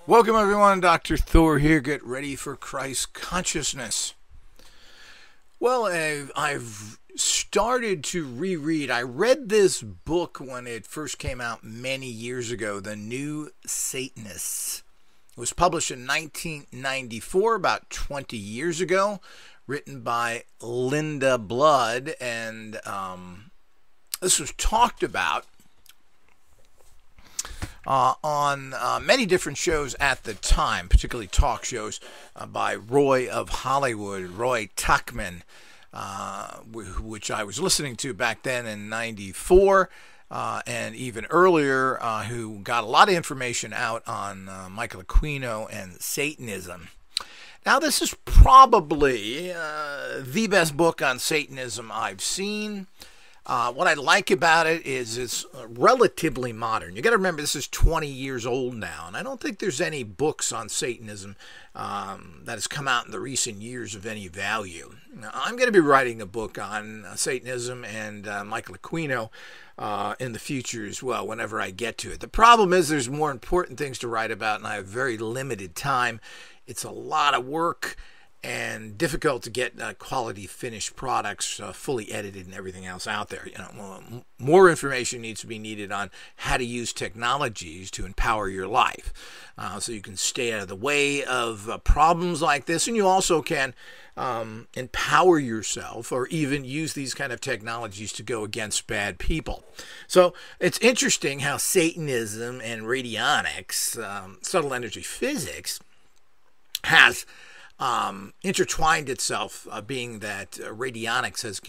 Welcome everyone, Dr. Thor here. Get ready for Christ consciousness. Well, I've started to reread. I read this book when it first came out many years ago, The New Satanists. It was published in 1994, about 20 years ago, written by Linda Blood, and this was talked about on many different shows at the time, particularly talk shows by Roy of Hollywood, Roy Tuckman, which I was listening to back then in 94, and even earlier, who got a lot of information out on Michael Aquino and Satanism. Now, this is probably the best book on Satanism I've seen. What I like about it is it's relatively modern. You got to remember this is 20 years old now, and I don't think there's any books on Satanism that has come out in the recent years of any value. Now, I'm going to be writing a book on Satanism and Michael Aquino in the future as well, whenever I get to it. The problem is there's more important things to write about, and I have very limited time. It's a lot of work and difficult to get quality finished products fully edited and everything else out there. More information needs to be needed on how to use technologies to empower your life, so you can stay out of the way of problems like this, and you also can empower yourself, or even use these kind of technologies to go against bad people. So it's interesting how Satanism and radionics, subtle energy physics, has intertwined itself, being that radionics has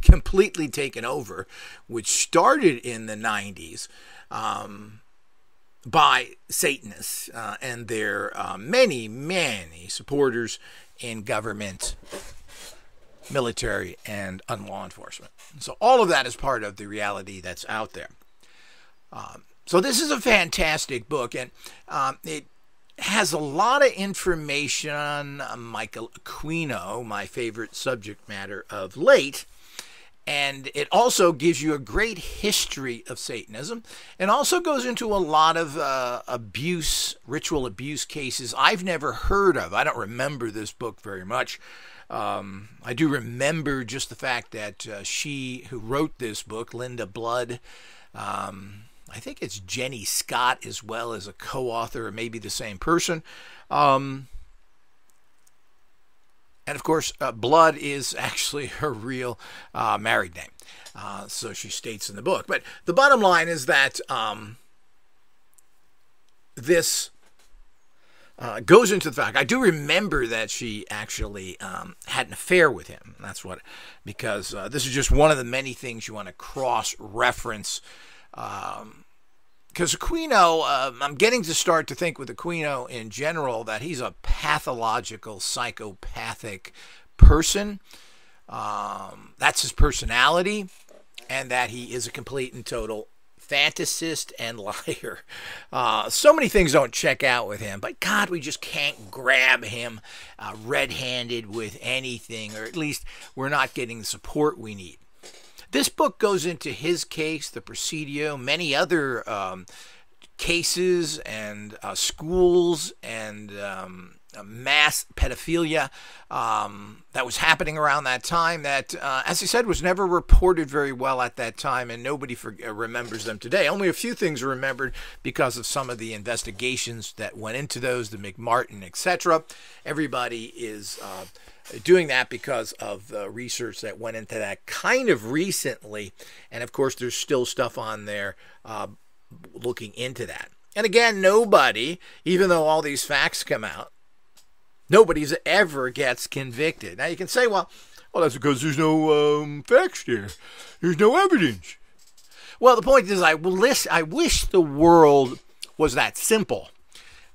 completely taken over, which started in the 90s by Satanists and their many supporters in government, military, and law enforcement. So all of that is part of the reality that's out there. So this is a fantastic book, and it has a lot of information on Michael Aquino, my favorite subject matter of late, and it also gives you a great history of Satanism, and also goes into a lot of ritual abuse cases I've never heard of. I don't remember this book very much. I do remember just the fact that she who wrote this book, Linda Blood, I think it's Jenny Scott as well as a co-author, or maybe the same person. And of course, Blood is actually her real married name. So she states in the book. But the bottom line is that this goes into the fact, I do remember that she actually had an affair with him. That's what, because this is just one of the many things you want to cross-reference. Because Aquino, I'm getting to start to think with Aquino in general that he's a pathological, psychopathic person. That's his personality, and that he is a complete and total fantasist and liar. So many things don't check out with him, but God, we just can't grab him red-handed with anything, or at least we're not getting the support we need. This book goes into his case, the Presidio, many other cases and schools and mass pedophilia that was happening around that time that, as I said, was never reported very well at that time, and nobody remembers them today. Only a few things are remembered because of some of the investigations that went into those, the McMartin, etc. Everybody is doing that because of the research that went into that kind of recently. And of course, there's still stuff on there looking into that. And again, nobody, even though all these facts come out, nobody's ever gets convicted. Now you can say, well, that's because there's no facts there. There's no evidence. Well, the point is, I wish the world was that simple.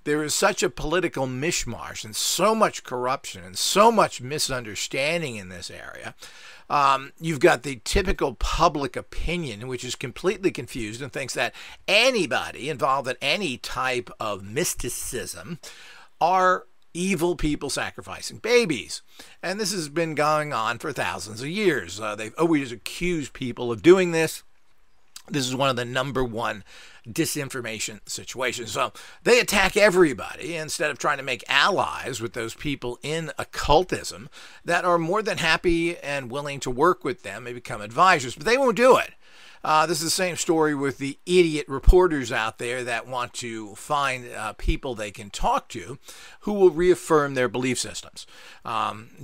There is such a political mishmash and so much corruption and so much misunderstanding in this area. You've got the typical public opinion, which is completely confused and thinks that anybody involved in any type of mysticism are evil people sacrificing babies. And this has been going on for thousands of years. They've always accused people of doing this. This is one of the number one disinformation situation. So they attack everybody instead of trying to make allies with those people in occultism that are more than happy and willing to work with them and become advisors, but they won't do it. This is the same story with the idiot reporters out there that want to find people they can talk to who will reaffirm their belief systems.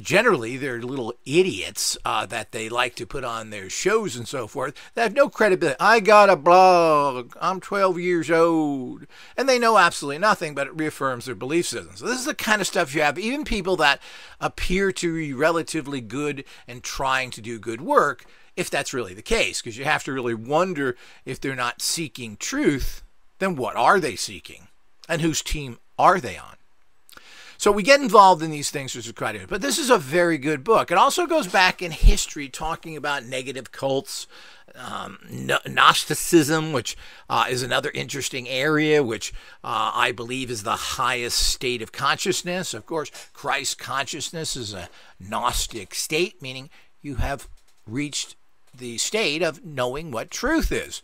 Generally, they're little idiots that they like to put on their shows and so forth that have no credibility. I got a blog. I'm 12 years old. And they know absolutely nothing, but it reaffirms their belief systems. So this is the kind of stuff you have. Even people that appear to be relatively good and trying to do good work, if that's really the case, because you have to really wonder if they're not seeking truth, then what are they seeking? And whose team are they on? So we get involved in these things, which is quite good. But this is a very good book. It also goes back in history talking about negative cults, Gnosticism, which is another interesting area, which I believe is the highest state of consciousness. Of course, Christ consciousness is a Gnostic state, meaning you have reached the state of knowing what truth is.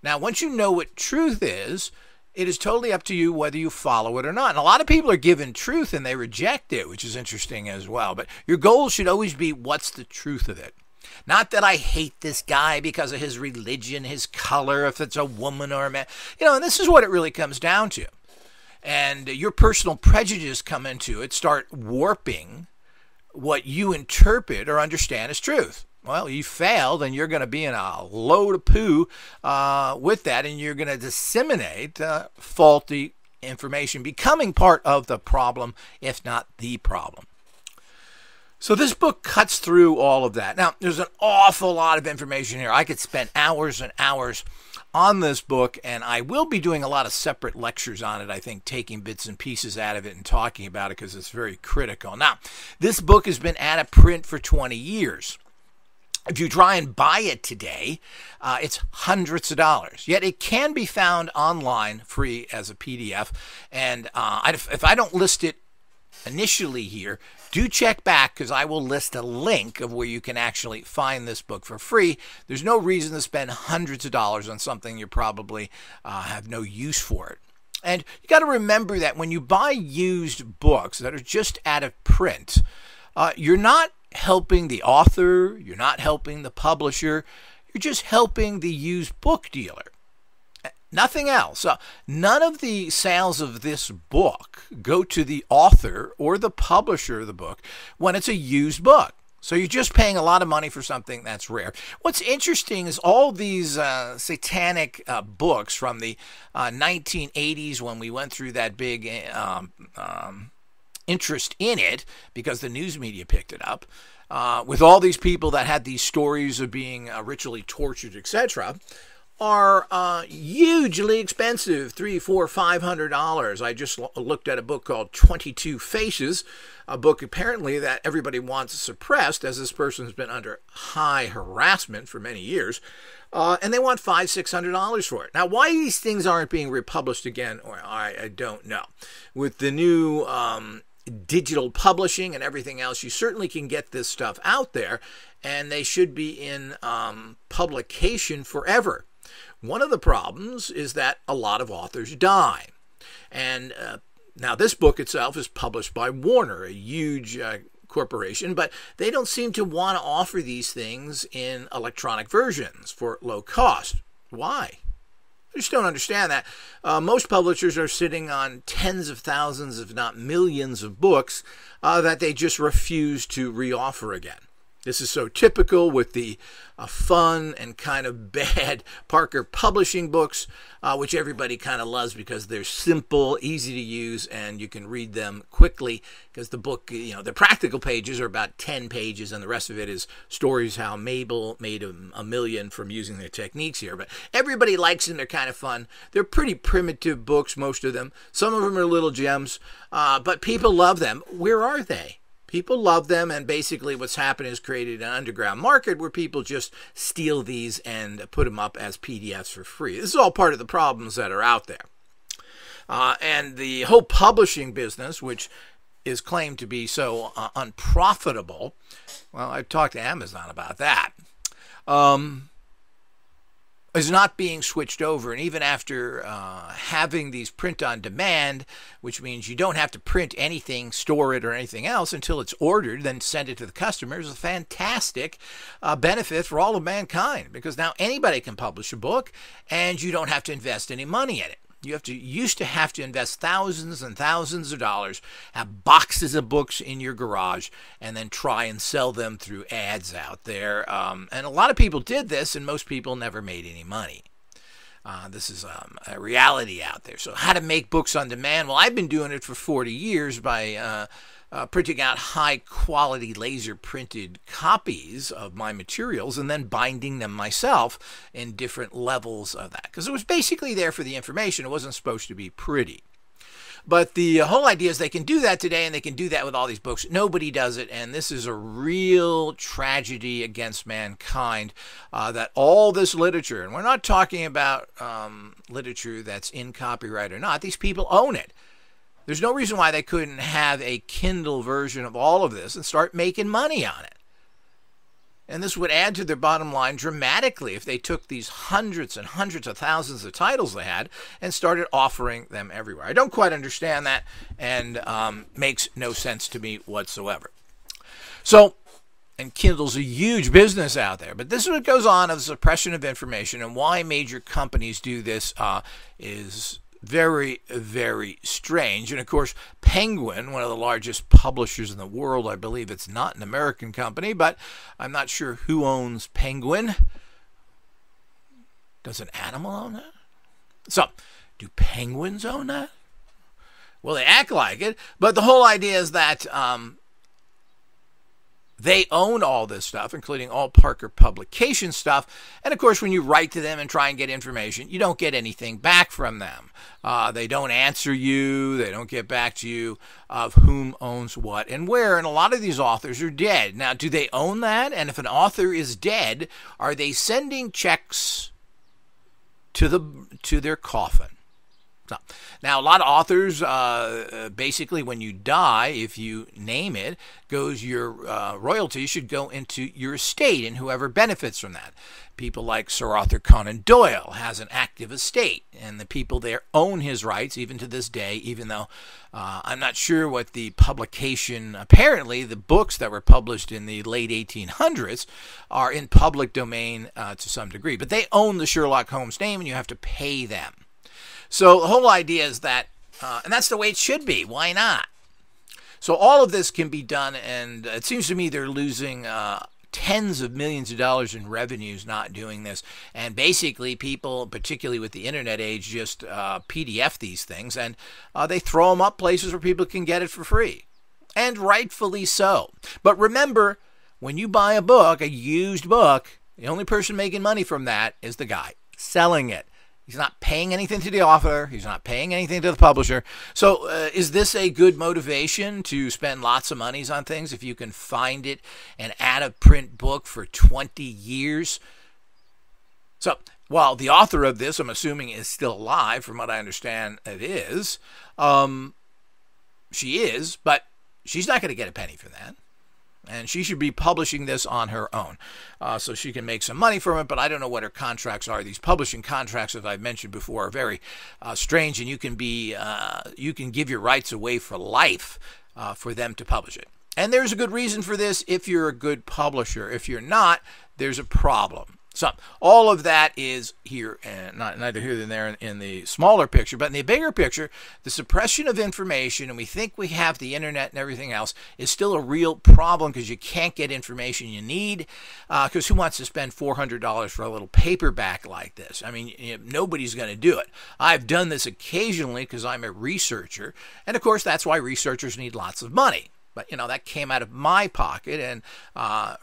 Now, once you know what truth is, it is totally up to you whether you follow it or not. And a lot of people are given truth and they reject it, which is interesting as well. But your goal should always be, what's the truth of it? Not that I hate this guy because of his religion, his color, if it's a woman or a man. And this is what it really comes down to. And your personal prejudice come into it, start warping what you interpret or understand as truth. Well, you failed, and you're going to be in a load of poo with that, and you're going to disseminate faulty information, becoming part of the problem, if not the problem. So this book cuts through all of that. Now, there's an awful lot of information here. I could spend hours and hours on this book, and I will be doing a lot of separate lectures on it, I think, taking bits and pieces out of it and talking about it because it's very critical. Now, this book has been out of print for 20 years. If you try and buy it today, it's hundreds of dollars. Yet it can be found online free as a PDF. And if I don't list it initially here, do check back because I will list a link of where you can actually find this book for free. There's no reason to spend hundreds of dollars on something you probably have no use for it. And you got to remember that when you buy used books that are just out of print, you're not helping the author, you're not helping the publisher, you're just helping the used book dealer. Nothing else. None of the sales of this book go to the author or the publisher of the book when it's a used book. So you're just paying a lot of money for something that's rare. What's interesting is all these satanic books from the 1980s when we went through that big interest in it because the news media picked it up, with all these people that had these stories of being ritually tortured, etc., are hugely expensive, $300, $400, $500. I just looked at a book called 22 Faces, a book apparently that everybody wants suppressed as this person's been under high harassment for many years, and they want $500, $600 for it. Now, why these things aren't being republished again, or I don't know. With the new digital publishing and everything else, you certainly can get this stuff out there, and they should be in publication forever. One of the problems is that a lot of authors die. And now this book itself is published by Warner, a huge corporation, but they don't seem to want to offer these things in electronic versions for low cost. Why? I just don't understand that. Most publishers are sitting on tens of thousands, if not millions, of books that they just refuse to reoffer again. This is so typical with the fun and kind of bad Parker Publishing books, which everybody kind of loves because they're simple, easy to use, and you can read them quickly because the book, the practical pages are about 10 pages, and the rest of it is stories how Mabel made a million from using their techniques here. But everybody likes them. They're kind of fun. They're pretty primitive books, most of them. Some of them are little gems, but people love them. Where are they? People love them, and basically what's happened is created an underground market where people just steal these and put them up as PDFs for free. This is all part of the problems that are out there. And the whole publishing business, which is claimed to be so unprofitable, well, I've talked to Amazon about that. is not being switched over. And even after having these print on demand, which means you don't have to print anything, store it, or anything else until it's ordered, then send it to the customer, is a fantastic benefit for all of mankind, because now anybody can publish a book and you don't have to invest any money in it. Used to have to invest thousands and thousands of dollars, have boxes of books in your garage, and then try and sell them through ads out there. And a lot of people did this, and most people never made any money. This is a reality out there. So how to make books on demand? Well, I've been doing it for 40 years by printing out high-quality laser-printed copies of my materials and then binding them myself in different levels of that. Because it was basically there for the information. It wasn't supposed to be pretty. But the whole idea is they can do that today, and they can do that with all these books. Nobody does it, and this is a real tragedy against mankind, that all this literature, and we're not talking about literature that's in copyright or not. These people own it. There's no reason why they couldn't have a Kindle version of all of this and start making money on it. And this would add to their bottom line dramatically if they took these hundreds and hundreds of thousands of titles they had and started offering them everywhere. I don't quite understand that, and makes no sense to me whatsoever. So, and Kindle's a huge business out there, but this is what goes on of suppression of information, and why major companies do this is very, very strange. And of course, Penguin, one of the largest publishers in the world, I believe it's not an American company, but I'm not sure who owns Penguin. Does an animal own that? So, do penguins own that? Well, they act like it, but the whole idea is that they own all this stuff, including all Parker Publication stuff. And of course, when you write to them and try and get information, you don't get anything back from them. They don't answer you. They don't get back to you of whom owns what and where. And a lot of these authors are dead. Now, do they own that? And if an author is dead, are they sending checks to their coffin? Now, a lot of authors, basically, when you die, if you name it, your royalties should go into your estate and whoever benefits from that. People like Sir Arthur Conan Doyle has an active estate, and the people there own his rights even to this day, even though I'm not sure what the publication, apparently the books that were published in the late 1800s are in public domain to some degree. But they own the Sherlock Holmes name, and you have to pay them. So the whole idea is that, and that's the way it should be. Why not? So all of this can be done, and it seems to me they're losing tens of millions of dollars in revenues not doing this. And basically people, particularly with the internet age, just PDF these things, and they throw them up places where people can get it for free. And rightfully so. But remember, when you buy a book, a used book, the only person making money from that is the guy selling it. He's not paying anything to the author. He's not paying anything to the publisher. So is this a good motivation to spend lots of monies on things if you can find it and add a print book for 20 years? So while the author of this, I'm assuming, is still alive, from what I understand it is, she is, but she's not going to get a penny for that. And she should be publishing this on her own so she can make some money from it. But I don't know what her contracts are. These publishing contracts, as I've mentioned before, are very strange. And you can give your rights away for life for them to publish it. And there's a good reason for this if you're a good publisher. If you're not, there's a problem. So all of that is here, and neither here nor there in the smaller picture, but in the bigger picture, the suppression of information, and we think we have the internet and everything else, is still a real problem because you can't get information you need. Because who wants to spend $400 for a little paperback like this? I mean, nobody's going to do it. I've done this occasionally because I'm a researcher, and of course that's why researchers need lots of money. But, that came out of my pocket and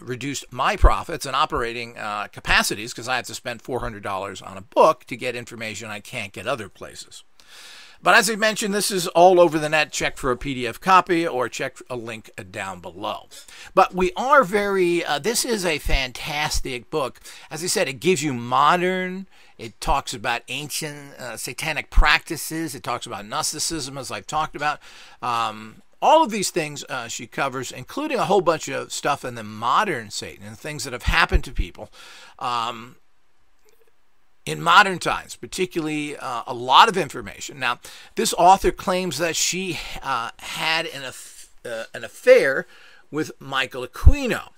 reduced my profits and operating capacities because I have to spend $400 on a book to get information I can't get other places. But as I mentioned, this is all over the net. Check for a PDF copy or check a link down below. But we are this is a fantastic book. As I said, it gives you modern. It talks about ancient satanic practices. It talks about Gnosticism, as I've talked about. All of these things she covers, including a whole bunch of stuff in the modern Satan and things that have happened to people. in modern times, particularly a lot of information. Now, this author claims that she had an affair with Michael Aquino,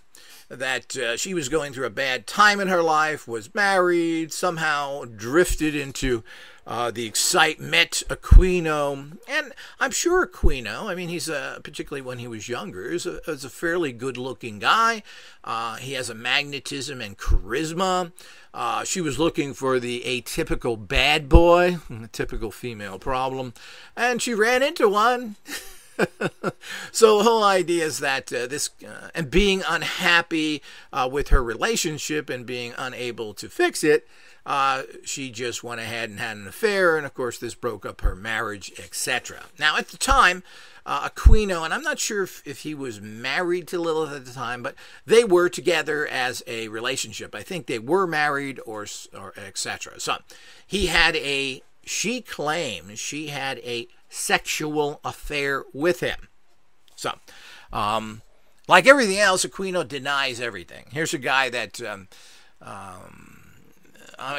that she was going through a bad time in her life, was married, somehow drifted into the excitement, met Aquino, and I'm sure Aquino, I mean, he's particularly when he was younger, is a fairly good-looking guy. He has a magnetism and charisma. She was looking for the atypical bad boy, a typical female problem, and she ran into one. So the whole idea is that and being unhappy with her relationship and being unable to fix it, she just went ahead and had an affair, and of course this broke up her marriage, etc. Now at the time, Aquino, and I'm not sure if he was married to Lilith at the time, but they were together as a relationship. I think they were married or etc. So she claimed she had a sexual affair with him. So, like everything else, Aquino denies everything. Here's a guy that I'm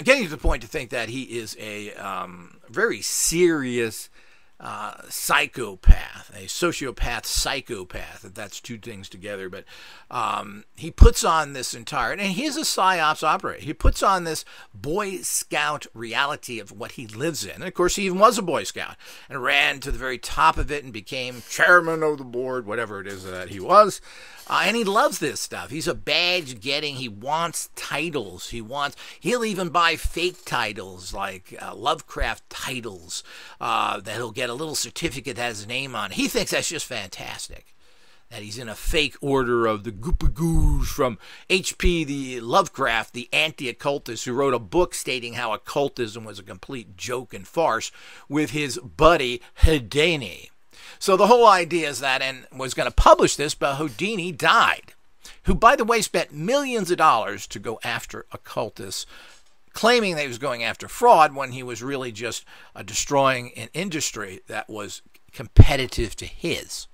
getting to the point to think that he is a very serious psychopath, a sociopath psychopath, if that's two things together. But he puts on this entire, and he's a psyops operator. He puts on this Boy Scout reality of what he lives in. And of course, he even was a Boy Scout and ran to the very top of it and became chairman of the board, whatever it is that he was. And he loves this stuff. He's a badge getting. He wants titles. He'll even buy fake titles like Lovecraft titles that he'll get a little certificate that has his name on. He thinks that's just fantastic. That he's in a fake order of the Goopagoos from H.P. the Lovecraft, the anti-occultist, who wrote a book stating how occultism was a complete joke and farce with his buddy Houdini. So the whole idea is that, and was going to publish this, but Houdini died, who, by the way, spent millions of dollars to go after occultists, claiming that he was going after fraud when he was really just destroying an industry that was competitive to his.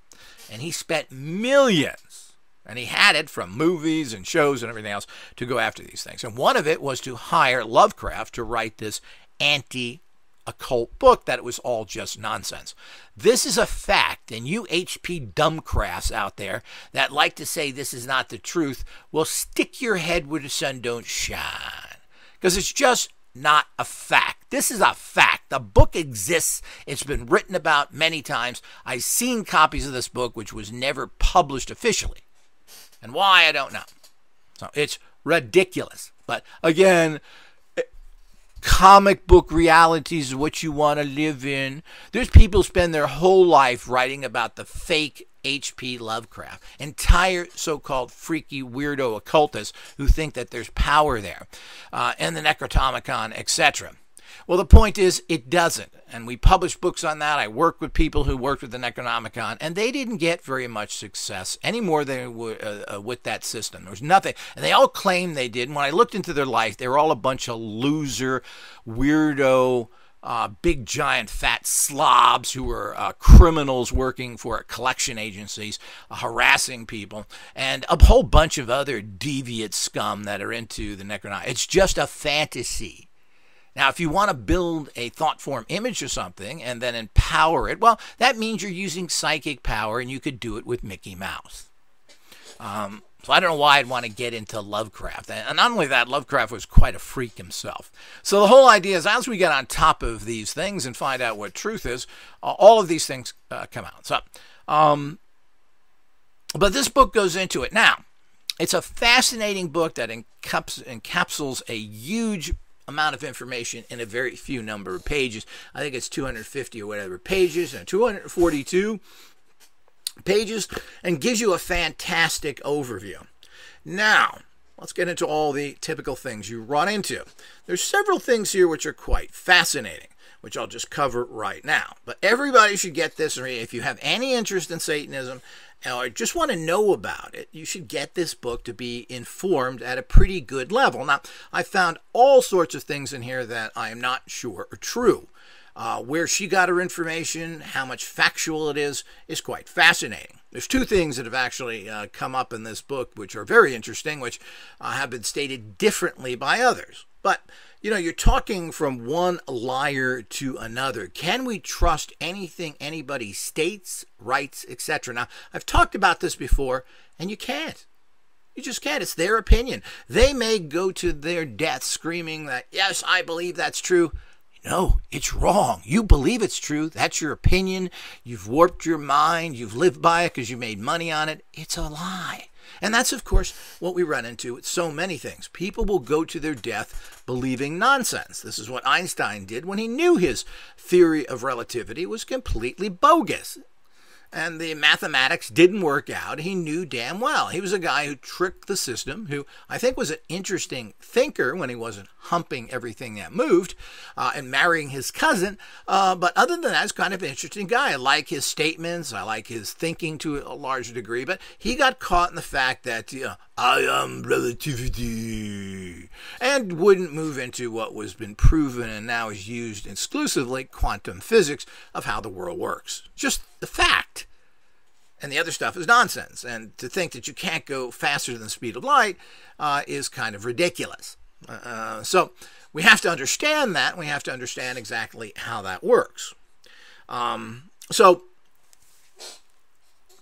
And he spent millions, and he had it from movies and shows and everything else, to go after these things. And one of it was to hire Lovecraft to write this anti-occult book that it was all just nonsense. This is a fact, and you HP dumbcrafts out there that like to say this is not the truth, will stick your head where the sun don't shine. Because it's just not a fact. This is a fact. The book exists. It's been written about many times. I've seen copies of this book, which was never published officially. And why, I don't know. So it's ridiculous. But again, comic book reality is what you want to live in. There's people who spend their whole life writing about the fake H.P. Lovecraft, entire so-called freaky weirdo occultists who think that there's power there, and the Necronomicon, etc. Well, the point is, it doesn't. And we published books on that. I worked with people who worked with the Necronomicon, and they didn't get very much success any more than with that system. There was nothing. And they all claimed they did. And when I looked into their life, they were all a bunch of loser, weirdo, big, giant, fat slobs who were criminals working for collection agencies, harassing people, and a whole bunch of other deviant scum that are into the Necronomicon. It's just a fantasy. Now, if you want to build a thought form image or something and then empower it, well, that means you're using psychic power, and you could do it with Mickey Mouse. So I don't know why I'd want to get into Lovecraft. And not only that, Lovecraft was quite a freak himself. So the whole idea is, as we get on top of these things and find out what truth is, all of these things come out. So, but this book goes into it. Now, it's a fascinating book that encapsulates a huge amount of information in a very few number of pages. I think it's 250 or whatever pages, and 242 pages, and gives you a fantastic overview. Now, let's get into all the typical things you run into. There's several things here which are quite fascinating, which I'll just cover right now. But everybody should get this. If you have any interest in Satanism or just want to know about it, you should get this book to be informed at a pretty good level. Now, I found all sorts of things in here that I am not sure are true. Where she got her information, how much factual it is quite fascinating. There's two things that have actually come up in this book which are very interesting, which have been stated differently by others. But, you know, you're talking from one liar to another. Can we trust anything anybody states, writes, etc.? Now, I've talked about this before, and you can't. You just can't. It's their opinion. They may go to their death screaming that, yes, I believe that's true. No, it's wrong. You believe it's true. That's your opinion. You've warped your mind. You've lived by it because you made money on it. It's a lie. And that's, of course, what we run into with so many things. People will go to their death believing nonsense. This is what Einstein did when he knew his theory of relativity was completely bogus. And the mathematics didn't work out. He knew damn well. He was a guy who tricked the system, who I think was an interesting thinker when he wasn't humping everything that moved and marrying his cousin. But other than that, he's kind of an interesting guy. I like his statements. I like his thinking to a larger degree. But he got caught in the fact that, I am relativity, and wouldn't move into what was been proven and now is used exclusively, quantum physics, of how the world works. Just the fact. And the other stuff is nonsense. And to think that you can't go faster than the speed of light is kind of ridiculous. So we have to understand that. We have to understand exactly how that works. So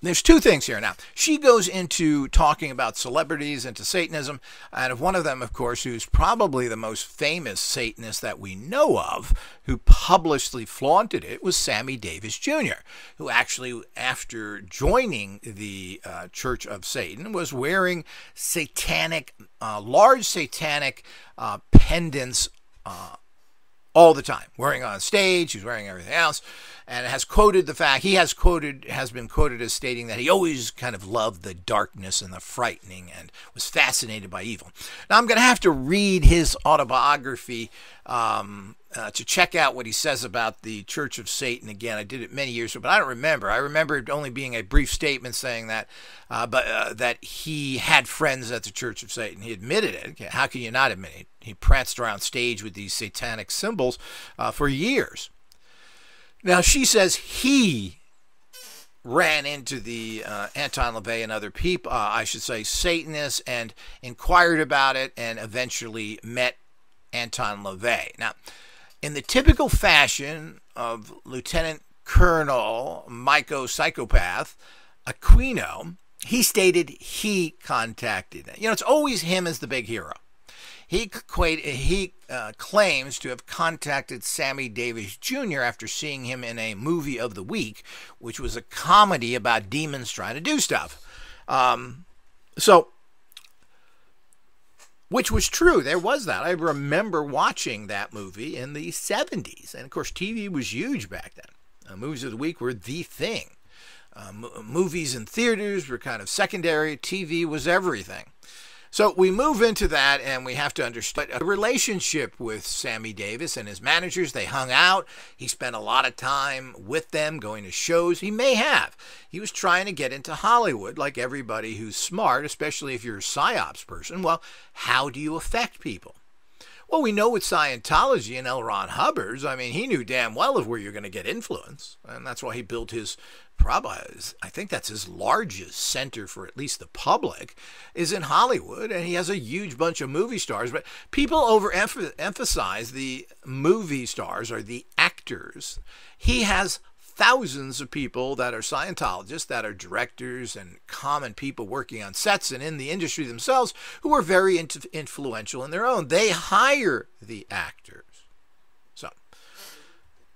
there's two things here. Now, she goes into talking about celebrities, into Satanism, and one of them, of course, who's probably the most famous Satanist that we know of, who publicly flaunted it, was Sammy Davis Jr., who actually, after joining the Church of Satan, was wearing satanic, large satanic pendants all the time, wearing on stage, he's wearing everything else, and has quoted the fact, has been quoted as stating that he always kind of loved the darkness and the frightening and was fascinated by evil. Now, I'm going to have to read his autobiography to check out what he says about the Church of Satan again. I did it many years ago, but I don't remember. I remember it only being a brief statement saying that, that he had friends at the Church of Satan. He admitted it. How can you not admit it? He pranced around stage with these satanic symbols for years. Now, she says he ran into the Anton LaVey and other people, I should say Satanists, and inquired about it and eventually met Anton LaVey. Now, in the typical fashion of Lieutenant Colonel Psychopath Aquino, he stated he contacted him. It's always him as the big hero. He claims to have contacted Sammy Davis Jr. after seeing him in a movie of the week, which was a comedy about demons trying to do stuff. Which was true. There was that. I remember watching that movie in the 70s. And, of course, TV was huge back then. Movies of the week were the thing. Movies in theaters were kind of secondary. TV was everything. So we move into that, and we have to understand a relationship with Sammy Davis and his managers. They hung out. He spent a lot of time with them, going to shows. He may have. He was trying to get into Hollywood like everybody who's smart, especially if you're a psyops person. Well, how do you affect people? Well, we know with Scientology and L. Ron Hubbard's, I mean, he knew damn well of where you're going to get influence. And that's why he built his, I think that's his largest center for at least the public, is in Hollywood. And he has a huge bunch of movie stars. But people overemphasize the movie stars or the actors. He has thousands of people that are Scientologists, that are directors and common people working on sets and in the industry themselves who are very influential in their own. They hire the actors. So,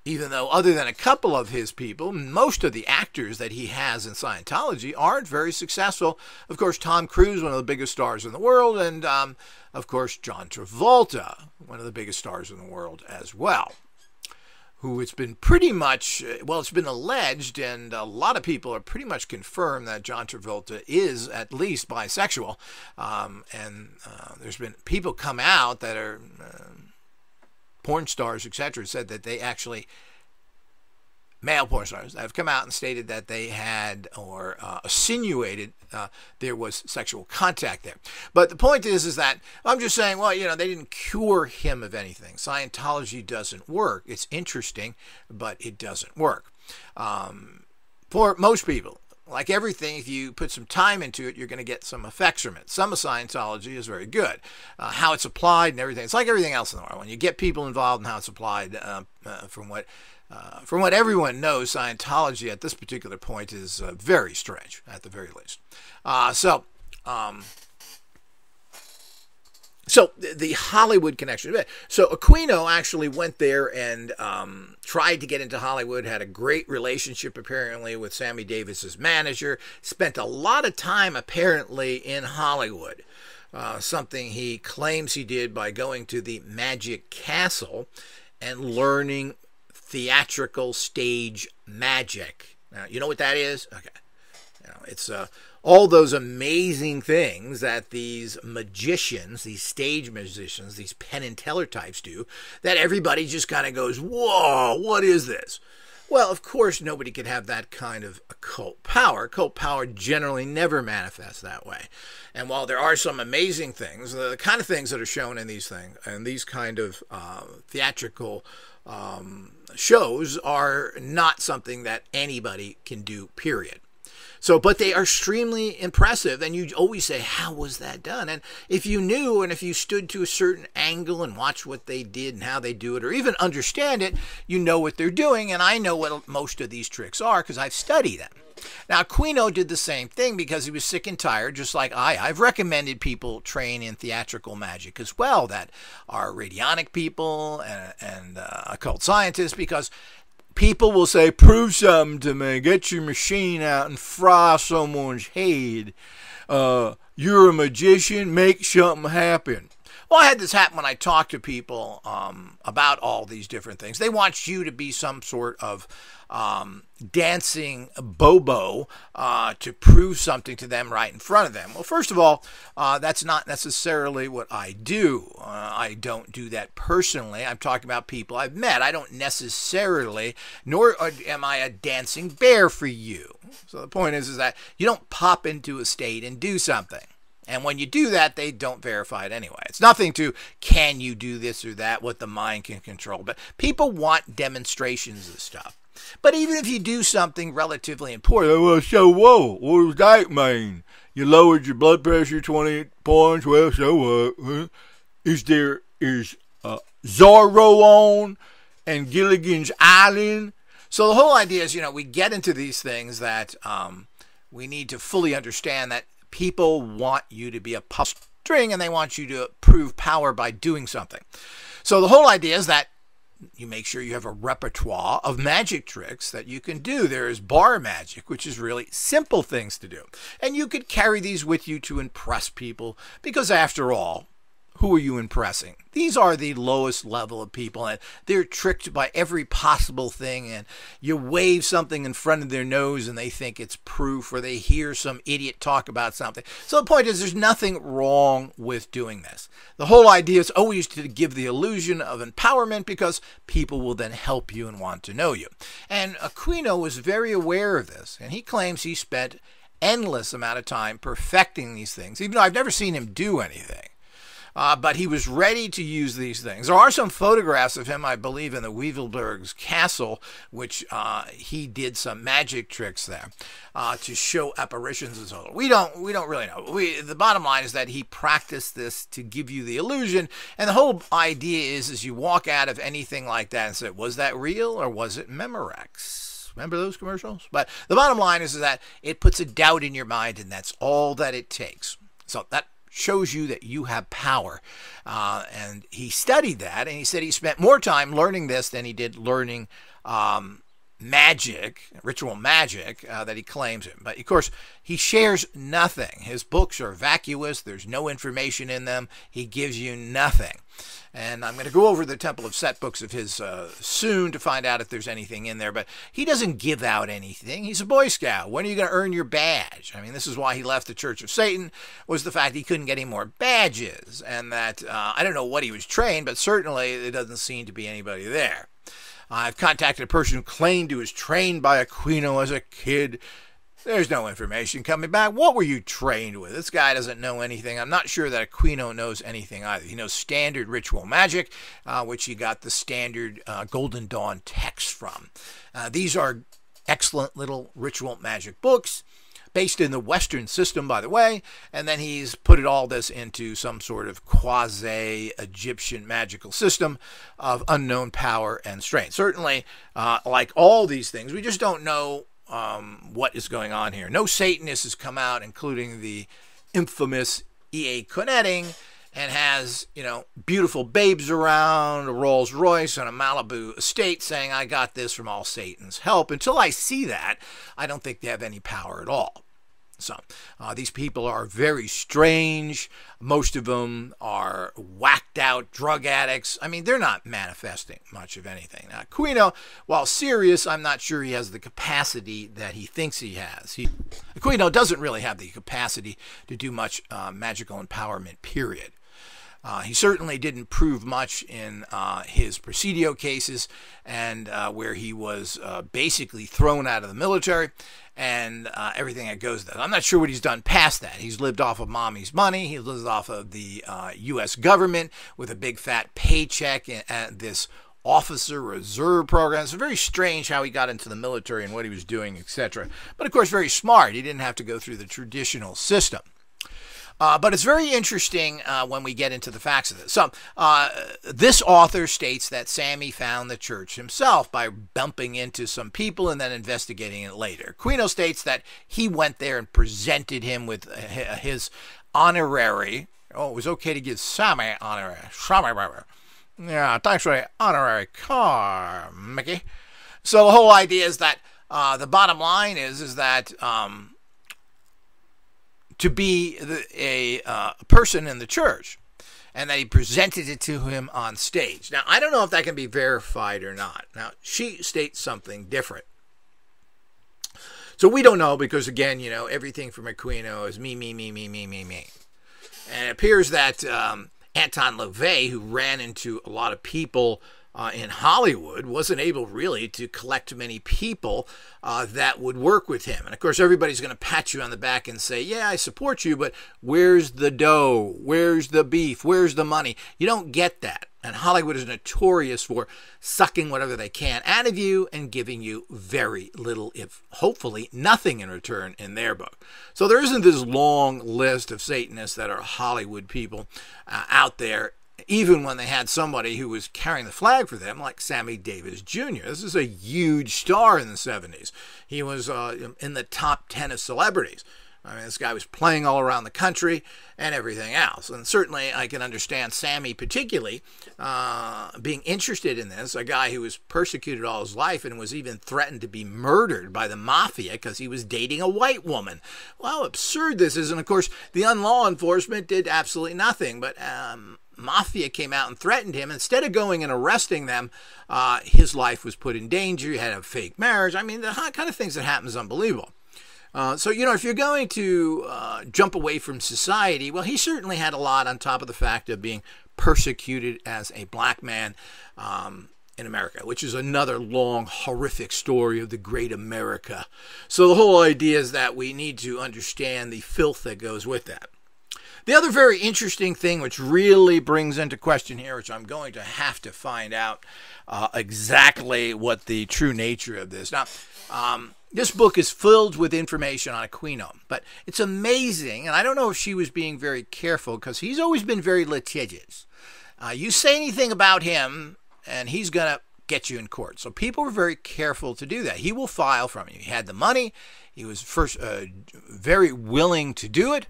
even though other than a couple of his people, most of the actors that he has in Scientology aren't very successful. Of course, Tom Cruise, one of the biggest stars in the world, and of course, John Travolta, one of the biggest stars in the world as well. Who it's been pretty much, well, it's been alleged, and a lot of people are pretty much confirmed that John Travolta is at least bisexual. There's been people come out that are porn stars, etc., said that they actually, male porn stars, have come out and stated that they had or insinuated there was sexual contact there. But the point is that I'm just saying, well, they didn't cure him of anything. Scientology doesn't work. It's interesting, but it doesn't work. For most people, like everything, if you put some time into it, you're going to get some effects from it. Some of Scientology is very good. How it's applied and everything. It's like everything else in the world. When you get people involved in how it's applied, from what everyone knows, Scientology at this particular point is very strange, at the very least. So the Hollywood connection. So Aquino actually went there and tried to get into Hollywood, had a great relationship apparently with Sammy Davis's manager, spent a lot of time apparently in Hollywood, something he claims he did by going to the Magic Castle and learning theatrical stage magic. Now, you know what that is? Okay. It's all those amazing things that these magicians, these stage musicians, these Penn and Teller types do, that everybody just kind of goes, whoa, what is this? Well, of course, nobody could have that kind of occult power. Occult power generally never manifests that way. And while there are some amazing things, the kind of things that are shown in these things, and these kind of theatrical shows are not something that anybody can do, period. So, but they are extremely impressive, and you always say, how was that done? And if you knew, and if you stood to a certain angle and watched what they did and how they do it, or even understand it, you know what they're doing, and I know what most of these tricks are because I've studied them. Now, Aquino did the same thing because he was sick and tired, just like I've recommended people train in theatrical magic as well, that are radionic people and occult scientists, because people will say, prove something to me. Get your machine out and fry someone's head. You're a magician. Make something happen. Well, I had this happen when I talked to people about all these different things. They want you to be some sort of dancing bobo to prove something to them right in front of them. Well, first of all, that's not necessarily what I do. I don't do that personally. I'm talking about people I've met. I don't necessarily, nor am I a dancing bear for you. So the point is that you don't pop into a state and do something. And when you do that, they don't verify it anyway. It's nothing to, can you do this or that, what the mind can control. But people want demonstrations of stuff. But even if you do something relatively important, well, so what? What does that mean? You lowered your blood pressure 28 points, well, so what? Huh? Is Zorro on and Gilligan's Island? So the whole idea is, we get into these things that we need to fully understand that people want you to be a puppet string, and they want you to prove power by doing something. So the whole idea is that you make sure you have a repertoire of magic tricks that you can do. There is bar magic, which is really simple things to do. And you could carry these with you to impress people, because after all, who are you impressing? These are the lowest level of people, and they're tricked by every possible thing, and you wave something in front of their nose and they think it's proof, or they hear some idiot talk about something. So the point is, there's nothing wrong with doing this. The whole idea is always to give the illusion of empowerment, because people will then help you and want to know you. And Aquino was very aware of this, and he claims he spent endless amount of time perfecting these things, even though I've never seen him do anything. But he was ready to use these things. There are some photographs of him, I believe, in the Weevilberg's castle, which he did some magic tricks there to show apparitions and so on. We don't really know. The bottom line is that he practiced this to give you the illusion, and the whole idea is you walk out of anything like that and say, was that real or was it Memorex? Remember those commercials? But the bottom line is that it puts a doubt in your mind, and that's all that it takes. So that shows you that you have power. And he studied that, and he said he spent more time learning this than he did learning magic, ritual magic, that he claims it. But of course, he shares nothing. His books are vacuous. There's no information in them. He gives you nothing. And I'm going to go over the Temple of Set books of his soon to find out if there's anything in there. But he doesn't give out anything. He's a Boy Scout. When are you going to earn your badge? I mean, this is why he left the Church of Satan, was the fact he couldn't get any more badges. And that, I don't know what he was trained, but certainly there doesn't seem to be anybody there. I've contacted a person who claimed he was trained by Aquino as a kid. There's no information coming back. What were you trained with? This guy doesn't know anything. I'm not sure that Aquino knows anything either. He knows standard ritual magic, which he got the standard Golden Dawn text from. These are excellent little ritual magic books. based in the Western system, by the way, and then he's put all this into some sort of quasi-Egyptian magical system of unknown power and strength. Certainly, like all these things, we just don't know what is going on here. No Satanist has come out, including the infamous E.A. Koetting, and has, beautiful babes around, a Rolls Royce, and a Malibu estate saying, I got this from all Satan's help. Until I see that, I don't think they have any power at all. So these people are very strange. Most of them are whacked out drug addicts. I mean, they're not manifesting much of anything. Now, Aquino, while serious, I'm not sure he has the capacity that he thinks he has. Aquino doesn't really have the capacity to do much magical empowerment, period. He certainly didn't prove much in his Presidio cases, and where he was basically thrown out of the military and everything that goes there. I'm not sure what he's done past that. He's lived off of mommy's money. He lives off of the U.S. government with a big fat paycheck and this officer reserve program. It's very strange how he got into the military and what he was doing, etc. But of course, very smart. He didn't have to go through the traditional system. But it's very interesting when we get into the facts of this. So this author states that Sammy found the church himself by bumping into some people and then investigating it later. Aquino states that he went there and presented him with his honorary. Oh, it was okay to give Sammy honorary. Yeah, thanks for the honorary car, Mickey. So the whole idea is that the bottom line is that to be a person in the church, and that he presented it to him on stage. Now, I don't know if that can be verified or not. Now, she states something different. So we don't know because, again, everything from Aquino is me. And it appears that Anton LaVey, who ran into a lot of people in Hollywood, wasn't able really to collect many people that would work with him. And of course, everybody's going to pat you on the back and say, yeah, I support you, but where's the dough? Where's the beef? Where's the money? You don't get that. And Hollywood is notorious for sucking whatever they can out of you and giving you very little, if hopefully nothing in return in their book. So there isn't this long list of Satanists that are Hollywood people out there, even when they had somebody who was carrying the flag for them, like Sammy Davis Jr. This is a huge star in the 70s. He was in the top 10 of celebrities. I mean, this guy was playing all around the country and everything else. And certainly I can understand Sammy particularly being interested in this, a guy who was persecuted all his life and was even threatened to be murdered by the mafia because he was dating a white woman. Well, how absurd this is. And of course, the law enforcement did absolutely nothing. But mafia came out and threatened him. Instead of going and arresting them, his life was put in danger. He had a fake marriage. I mean, the kind of things that happen is unbelievable. So, if you're going to jump away from society, well, he certainly had a lot on top of the fact of being persecuted as a black man in America, which is another long, horrific story of the great America. So the whole idea is that we need to understand the filth that goes with that. The other very interesting thing which really brings into question here, which I'm going to have to find out exactly what the true nature of this. Now, this book is filled with information on Aquino, but it's amazing, and I don't know if she was being very careful because he's always been very litigious. You say anything about him, and he's going to get you in court. So people were very careful to do that. He will file from you. He had the money. He was first very willing to do it.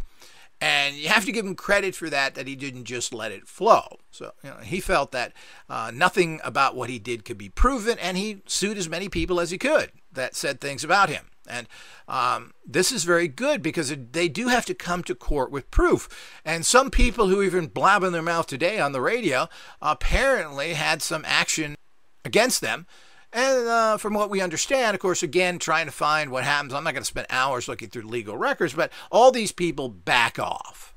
And you have to give him credit for that he didn't just let it flow. So he felt that nothing about what he did could be proven, and he sued as many people as he could that said things about him. And this is very good because they do have to come to court with proof. And some people who even blab in their mouth today on the radio apparently had some action against them. And from what we understand, of course, again, trying to find what happens, I'm not going to spend hours looking through legal records, but all these people back off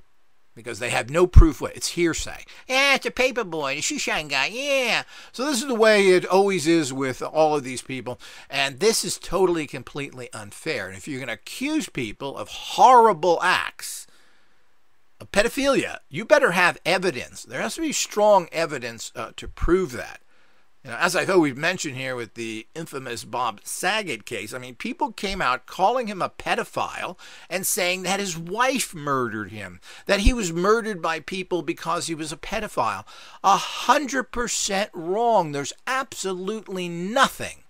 because they have no proof. It's hearsay. Yeah, it's a paper boy, a shoeshine guy. Yeah. So this is the way it always is with all of these people. And this is totally, completely unfair. And if you're going to accuse people of horrible acts of pedophilia, you better have evidence. There has to be strong evidence to prove that. As I've always mentioned here with the infamous Bob Saget case, I mean, people came out calling him a pedophile and saying that his wife murdered him, that he was murdered by people because he was a pedophile. 100% wrong. There's absolutely nothing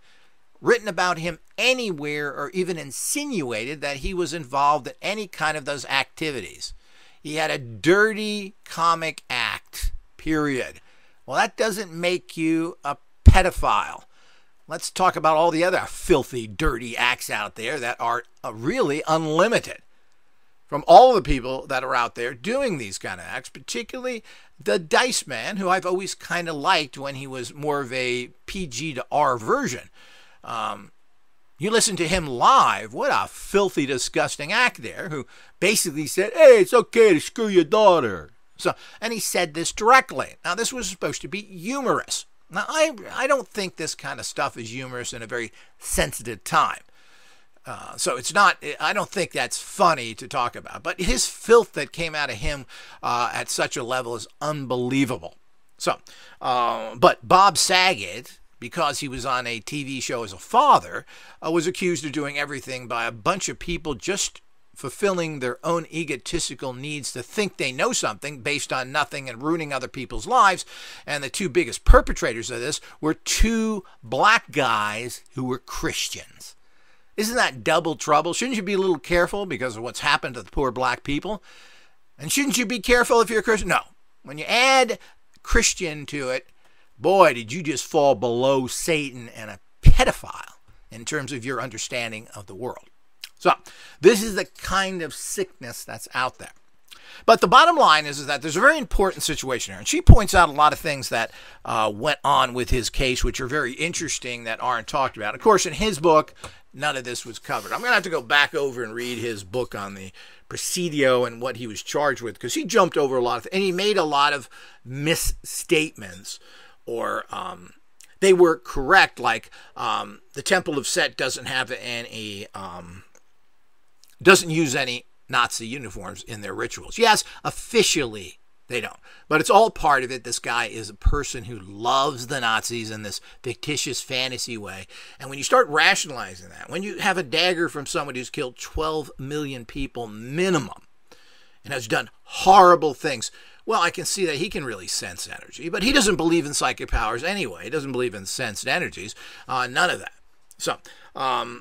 written about him anywhere or even insinuated that he was involved in any kind of those activities. He had a dirty comic act, period. Well, that doesn't make you a pedophile. Let's talk about all the other filthy, dirty acts out there that are really unlimited. From all the people that are out there doing these kind of acts, particularly the Dice Man, who I've always kind of liked when he was more of a PG to R version. You listen to him live, what a filthy, disgusting act there, who basically said, hey, it's okay to screw your daughter. And he said this directly. Now, this was supposed to be humorous. Now, I don't think this kind of stuff is humorous in a very sensitive time. So it's not, I don't think that's funny to talk about. But his filth that came out of him at such a level is unbelievable. But Bob Saget, because he was on a TV show as a father, was accused of doing everything by a bunch of people just fulfilling their own egotistical needs to think they know something based on nothing and ruining other people's lives. And the two biggest perpetrators of this were two black guys who were Christians. Isn't that double trouble? Shouldn't you be a little careful because of what's happened to the poor black people? And shouldn't you be careful if you're a Christian? No. When you add Christian to it, boy, did you just fall below Satan and a pedophile in terms of your understanding of the world. So this is the kind of sickness that's out there. But the bottom line is that there's a very important situation here. And she points out a lot of things that went on with his case, which are very interesting that aren't talked about. Of course, in his book, none of this was covered. I'm going to have to go back over and read his book on the Presidio and what he was charged with, because he jumped over a lot of things. And he made a lot of misstatements, or they were correct, like the Temple of Set doesn't have any... doesn't use any Nazi uniforms in their rituals. Yes, officially they don't. But it's all part of it. This guy is a person who loves the Nazis in this fictitious fantasy way. And when you start rationalizing that, when you have a dagger from somebody who's killed 12 million people minimum and has done horrible things, well, I can see that he can really sense energy. But he doesn't believe in psychic powers anyway. He doesn't believe in sensed energies. None of that. So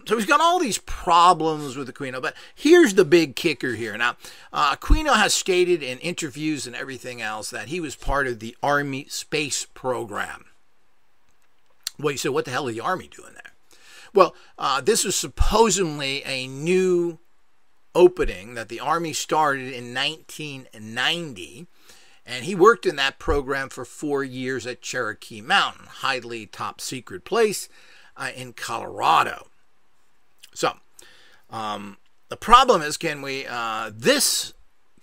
he's got all these problems with Aquino, but here's the big kicker here. Now, Aquino has stated in interviews and everything else that he was part of the Army space program. Well, you say, what the hell are the Army doing there? Well, this was supposedly a new opening that the Army started in 1990, and he worked in that program for 4 years at Cherokee Mountain, highly top secret place in Colorado. So, the problem is, this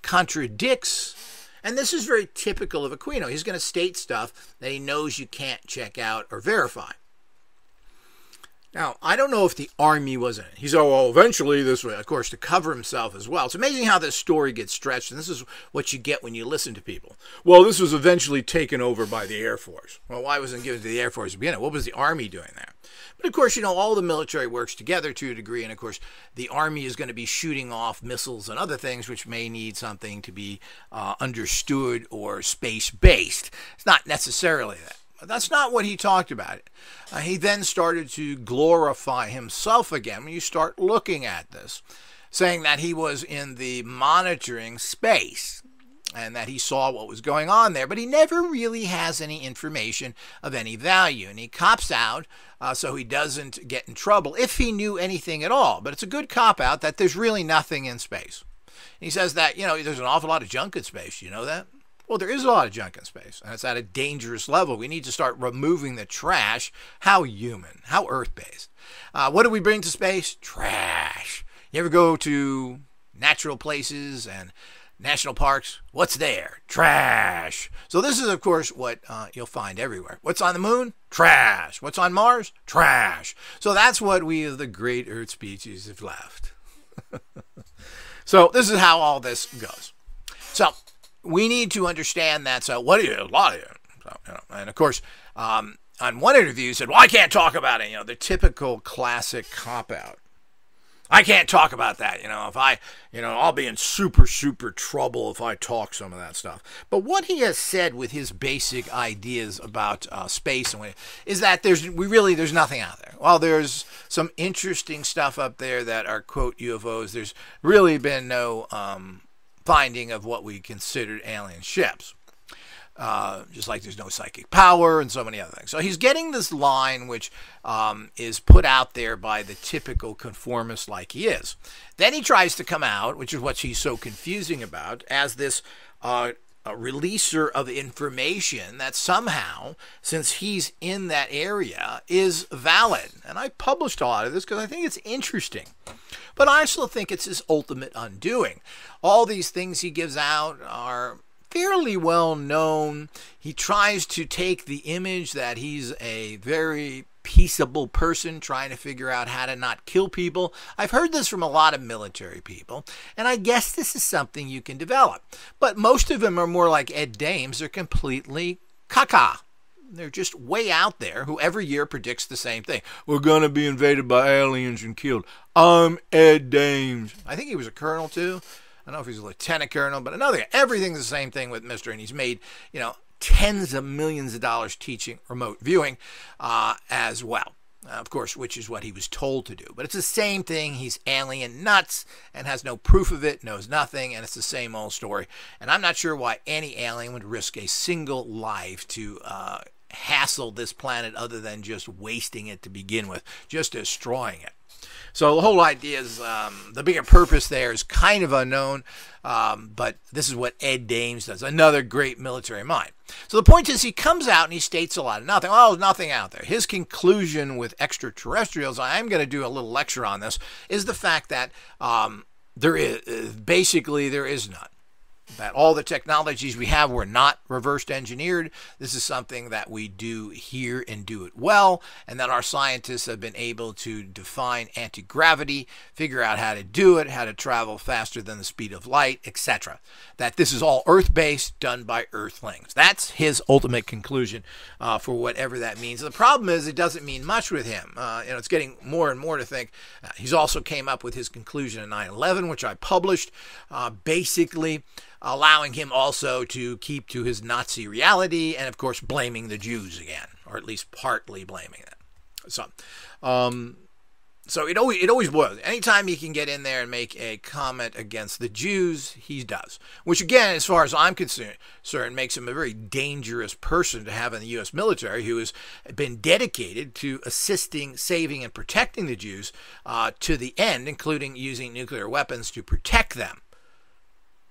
contradicts, and this is very typical of Aquino. He's going to state stuff that he knows you can't check out or verify. Now, I don't know if the Army was in it. He said, oh, well, eventually this way, of course, to cover himself as well. It's amazing how this story gets stretched, and this is what you get when you listen to people. Well, this was eventually taken over by the Air Force. Well, why wasn't it given to the Air Force at the beginning? What was the Army doing there? But, of course, all the military works together to a degree, and, of course, the Army is going to be shooting off missiles and other things which may need something to be understood or space-based. It's not necessarily that. But that's not what he talked about. He then started to glorify himself again when you start looking at this, saying that he was in the monitoring space and that he saw what was going on there, but he never really has any information of any value. And he cops out so he doesn't get in trouble if he knew anything at all. But it's a good cop-out that there's really nothing in space. He says that, there's an awful lot of junk in space. You know that? Well, there is a lot of junk in space, and it's at a dangerous level. We need to start removing the trash. How human, how Earth-based. What do we bring to space? Trash. You ever go to natural places and national parks? What's there? Trash. So this is, of course, what you'll find everywhere. What's on the moon? Trash. What's on Mars? Trash. So that's what we of the great Earth species have left. So this is how all this goes. So we need to understand that. So what is a lot of it? So, and of course, on one interview said, well, I can't talk about it. The typical classic cop-out. I can't talk about that. If I, I'll be in super, super trouble if I talk some of that stuff. But what he has said with his basic ideas about space is that there's nothing out there. While there's some interesting stuff up there that are, quote, UFOs, there's really been no finding of what we considered alien ships. Just like there's no psychic power and so many other things. So he's getting this line which is put out there by the typical conformist like he is. Then he tries to come out, which is what he's so confusing about, as this a releaser of information that somehow, since he's in that area, is valid. And I published a lot of this because I think it's interesting. But I also think it's his ultimate undoing. All these things he gives out are fairly well known. He tries to take the image that he's a very peaceable person trying to figure out how to not kill people. I've heard this from a lot of military people, and I guess this is something you can develop. But most of them are more like Ed Dames. They're completely caca. They're just way out there, who every year predicts the same thing. We're going to be invaded by aliens and killed. I'm Ed Dames. I think he was a colonel too. I don't know if he's a lieutenant colonel, but another guy. Everything's the same thing with Mr. And he's made, tens of millions of dollars teaching remote viewing as well. Of course, which is what he was told to do. But it's the same thing. He's alien nuts and has no proof of it, knows nothing, and it's the same old story. And I'm not sure why any alien would risk a single life to hassle this planet other than just wasting it to begin with, just destroying it. So the whole idea is the bigger purpose there is kind of unknown, but this is what Ed Dames does, another great military mind. So the point is he comes out and he states a lot of nothing. Oh, nothing out there. His conclusion with extraterrestrials, I'm going to do a little lecture on this, is the fact that there is none. That all the technologies we have were not reversed engineered. This is something that we do here and do it well, and that our scientists have been able to define anti-gravity, figure out how to do it, how to travel faster than the speed of light, etc. That this is all Earth-based, done by Earthlings. That's his ultimate conclusion for whatever that means. The problem is it doesn't mean much with him. It's getting more and more to think. He's also came up with his conclusion in 9/11, which I published, basically allowing him also to keep to his Nazi reality and, of course, blaming the Jews again, or at least partly blaming them. So it always boils. Anytime he can get in there and make a comment against the Jews, he does. Which, again, as far as I'm concerned, makes him a very dangerous person to have in the U.S. military, who has been dedicated to assisting, saving, and protecting the Jews to the end, including using nuclear weapons to protect them.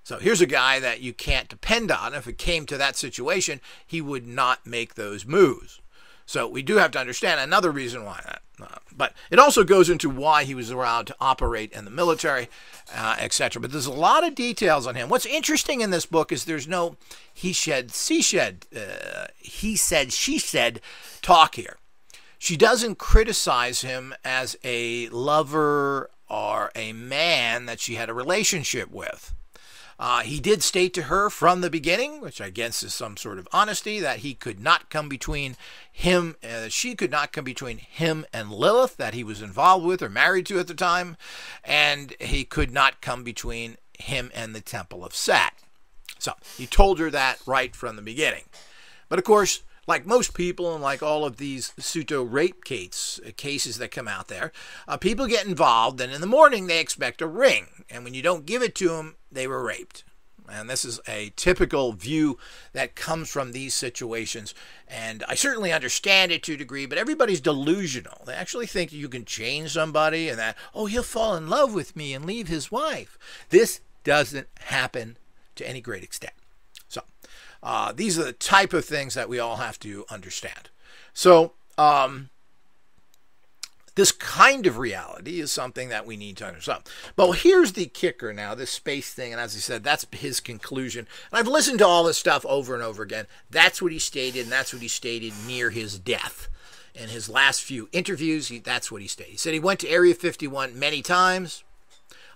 So here's a guy that you can't depend on. If it came to that situation, he would not make those moves. So we do have to understand another reason why that. But it also goes into why he was allowed to operate in the military, etc. But there's a lot of details on him. What's interesting in this book is there's no he said, she said talk here. She doesn't criticize him as a lover or a man that she had a relationship with. He did state to her from the beginning, which I guess is some sort of honesty, that he could not come between him, she could not come between him and Lilith, that he was involved with or married to at the time, and he could not come between him and the Temple of Sat. So he told her that right from the beginning. But of course, like most people and like all of these pseudo-rape cases that come out there, people get involved, and in the morning they expect a ring. And when you don't give it to them, they were raped. And this is a typical view that comes from these situations. And I certainly understand it to a degree, but everybody's delusional. They actually think you can change somebody and that, oh, he'll fall in love with me and leave his wife. This doesn't happen to any great extent. So these are the type of things that we all have to understand. So this kind of reality is something that we need to understand. But here's the kicker now, this space thing, and as I said, that's his conclusion. And I've listened to all this stuff over and over again. That's what he stated, and that's what he stated near his death. In his last few interviews, that's what he stated. He said he went to Area 51 many times.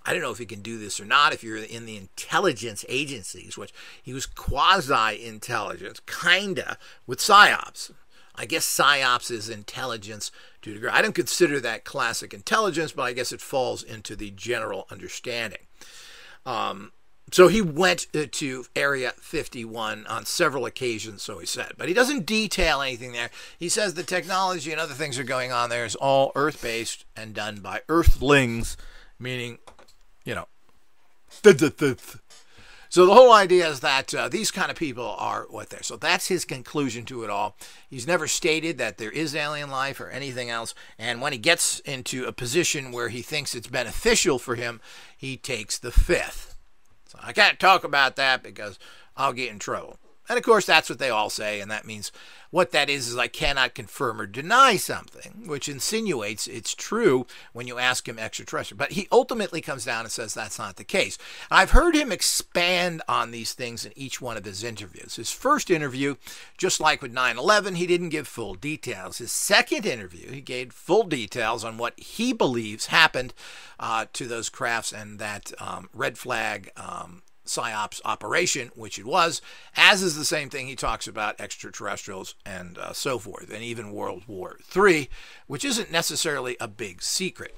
I don't know if he can do this or not if you're in the intelligence agencies, which he was quasi-intelligence, kind of, with PSYOPs. I guess psyops is intelligence to a degree. I don't consider that classic intelligence, but I guess it falls into the general understanding. So he went to Area 51 on several occasions, so he said. But he doesn't detail anything there. He says the technology and other things are going on there is all Earth-based and done by Earthlings, meaning, you know, so the whole idea is that these kind of people are what they're. So that's his conclusion to it all. He's never stated that there is alien life or anything else. And when he gets into a position where he thinks it's beneficial for him, he takes the fifth. So I can't talk about that because I'll get in trouble. And of course, that's what they all say. And that means what that is I cannot confirm or deny something, which insinuates it's true when you ask him extraterrestrial. But he ultimately comes down and says that's not the case. I've heard him expand on these things in each one of his interviews. His first interview, just like with 9/11, he didn't give full details. His second interview, he gave full details on what he believes happened to those crafts and that red flag psyops operation, which it was, as is the same thing he talks about extraterrestrials and so forth, and even World War III, which isn't necessarily a big secret.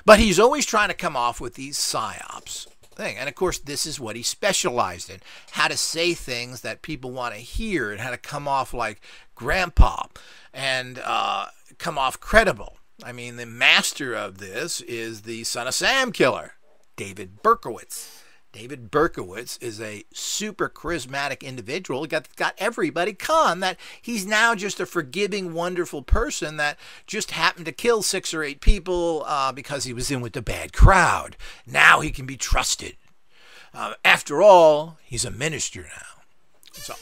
But he's always trying to come off with these psyops thing. And of course, this is what he specialized in, how to say things that people want to hear and how to come off like grandpa and come off credible. I mean, the master of this is the Son of Sam killer, David Berkowitz. David Berkowitz is a super charismatic individual. Got everybody con that he's now just a forgiving, wonderful person that just happened to kill 6 or 8 people because he was in with the bad crowd. Now he can be trusted. After all, he's a minister now. So,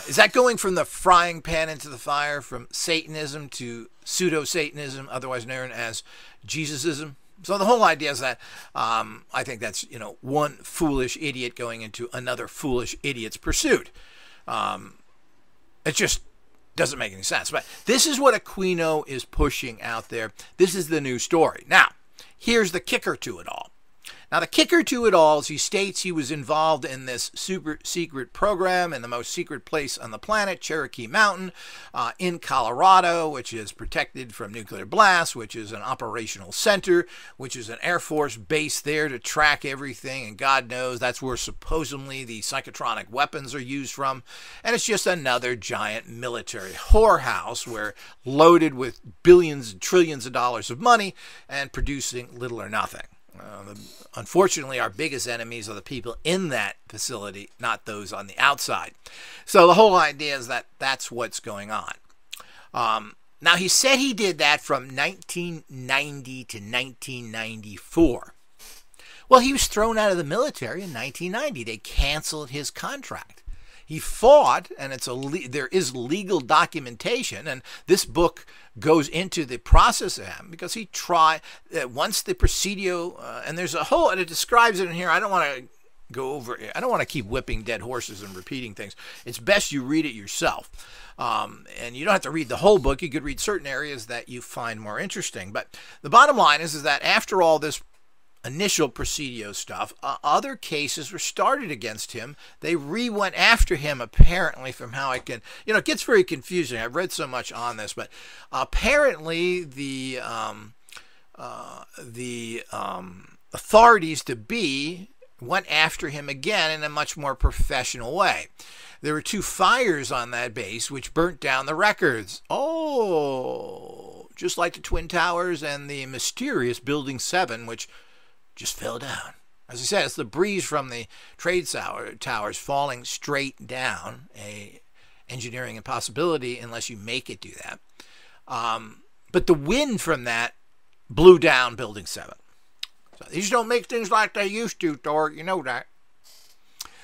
is that going from the frying pan into the fire, from Satanism to pseudo-Satanism, otherwise known as Jesusism? So the whole idea is that I think that's, one foolish idiot going into another foolish idiot's pursuit. It just doesn't make any sense. But this is what Aquino is pushing out there. This is the new story. Now, here's the kicker to it all. Now, the kicker to it all is he states he was involved in this super secret program in the most secret place on the planet, Cherokee Mountain, in Colorado, which is protected from nuclear blasts, which is an operational center, which is an Air Force base there to track everything. And God knows that's where supposedly the psychotronic weapons are used from. And it's just another giant military whorehouse where loaded with billions and trillions of dollars of money and producing little or nothing. Unfortunately, our biggest enemies are the people in that facility, not those on the outside. So the whole idea is that that's what's going on. Now, he said he did that from 1990 to 1994. Well, he was thrown out of the military in 1990. They canceled his contract. He fought, and there is legal documentation, and this book goes into the process of him because he tried, once the Presidio, and there's a whole, and it describes it in here. I don't want to go over it. I don't want to keep whipping dead horses and repeating things. It's best you read it yourself. And you don't have to read the whole book. You could read certain areas that you find more interesting. But the bottom line is that after all this initial Presidio stuff, other cases were started against him. They went after him, apparently, from how I can, it gets very confusing. I've read so much on this, but apparently the authorities to be went after him again in a much more professional way. There were 2 fires on that base which burnt down the records. Oh, just like the Twin Towers and the mysterious Building 7, which just fell down. As I said, it's the breeze from the trade towers falling straight down, a engineering impossibility unless you make it do that. But the wind from that blew down Building 7. So these don't make things like they used to, Thor. You know that.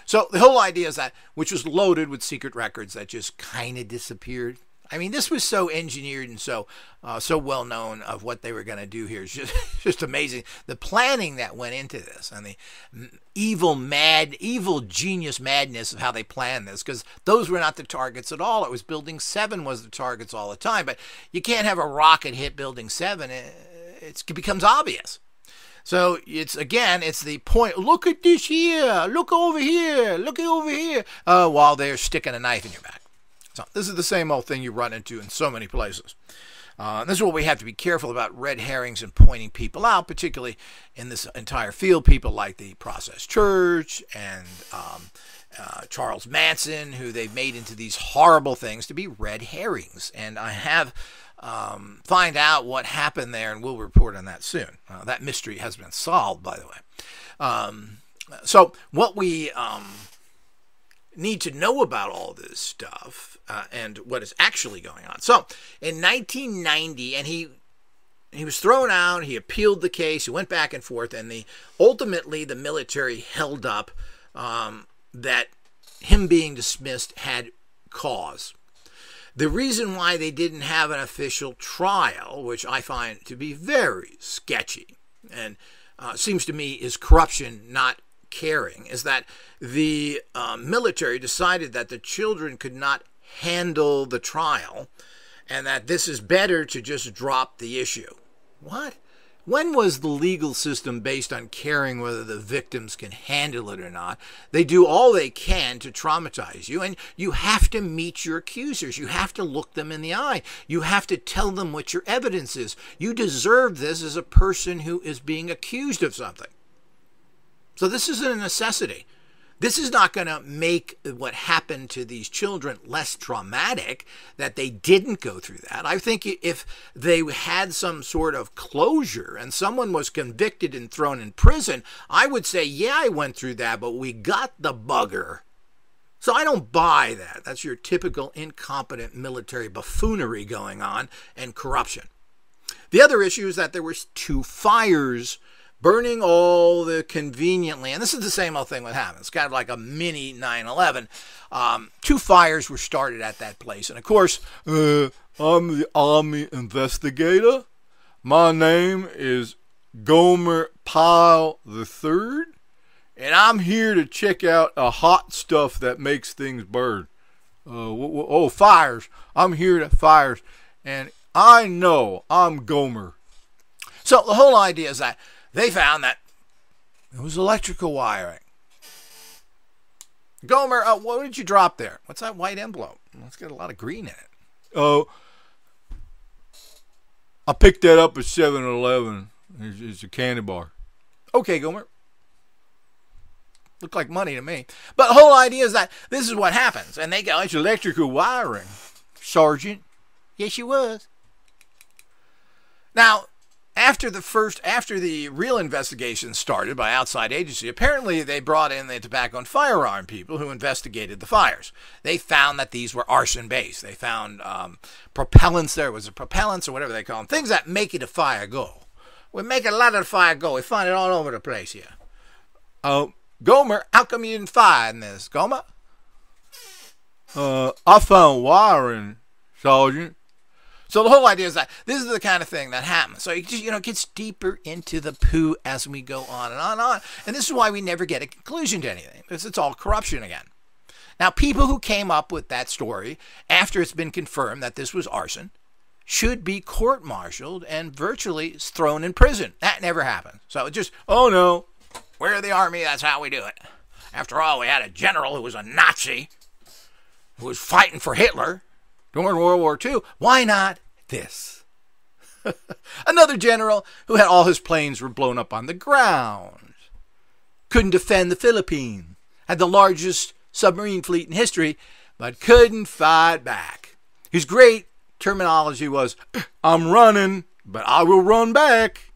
So the whole idea is that, which was loaded with secret records that just kind of disappeared. I mean, this was so engineered and so well known of what they were going to do here. It's just amazing. The planning that went into this and the evil genius madness of how they planned this, because those were not the targets at all. It was Building 7 was the targets all the time. But you can't have a rocket hit Building 7. It becomes obvious. So it's the point. Look at this here. Look over here. Look over here. While they're sticking a knife in your back. So this is the same old thing you run into in so many places. This is what we have to be careful about, red herrings and pointing people out, particularly in this entire field. People like the Process Church and Charles Manson, who they've made into these horrible things to be red herrings. And I have find out what happened there, and we'll report on that soon. That mystery has been solved, by the way. So what we need to know about all this stuff and what is actually going on. So in 1990, and he was thrown out, he appealed the case, he went back and forth, and ultimately the military held up that him being dismissed had cause. The reason why they didn't have an official trial, which I find to be very sketchy, and seems to me is corruption, not caring, is that the military decided that the children could not handle the trial and that this is better to just drop the issue. What? When was the legal system based on caring whether the victims can handle it or not? They do all they can to traumatize you, and you have to meet your accusers. You have to look them in the eye. You have to tell them what your evidence is. You deserve this as a person who is being accused of something. So this is a necessity. This is not going to make what happened to these children less traumatic, that they didn't go through that. I think if they had some sort of closure and someone was convicted and thrown in prison, I would say, yeah, I went through that, but we got the bugger. So I don't buy that. That's your typical incompetent military buffoonery going on and corruption. The other issue is that there were 2 fires burning all the conveniently, and this is the same old thing that happens. It's kind of like a mini 9/11. 2 fires were started at that place, and of course, I'm the Army investigator. My name is Gomer Pyle III, and I'm here to check out a hot stuff that makes things burn. Fires! I'm here to fires, and I know I'm Gomer. So the whole idea is that they found that it was electrical wiring. Gomer, what did you drop there? What's that white envelope? It's got a lot of green in it. Oh, I picked that up at 7-Eleven. It's a candy bar. Okay, Gomer. Looked like money to me. But the whole idea is that this is what happens. And they go, it's electrical wiring, Sergeant. Yes, you was. Now, after the real investigation started by outside agency, apparently they brought in the tobacco and firearm people who investigated the fires. They found that these were arson-based. They found propellants. There was a propellants or whatever they call them, things that make the fire go. We make a lot of the fire go. We find it all over the place here. Gomer, how come you didn't find this, Gomer? I found wiring, Sergeant. So the whole idea is that this is the kind of thing that happens. So it just, gets deeper into the poo as we go on and on and on. And this is why we never get a conclusion to anything, because it's all corruption again. Now, people who came up with that story after it's been confirmed that this was arson should be court-martialed and virtually thrown in prison. That never happened. So it just, oh no, we're the army, that's how we do it. After all, we had a general who was a Nazi, who was fighting for Hitler during World War II. Why not this? Another general who had all his planes were blown up on the ground, couldn't defend the Philippines, had the largest submarine fleet in history, but couldn't fight back. His great terminology was, I'm running, but I will run back.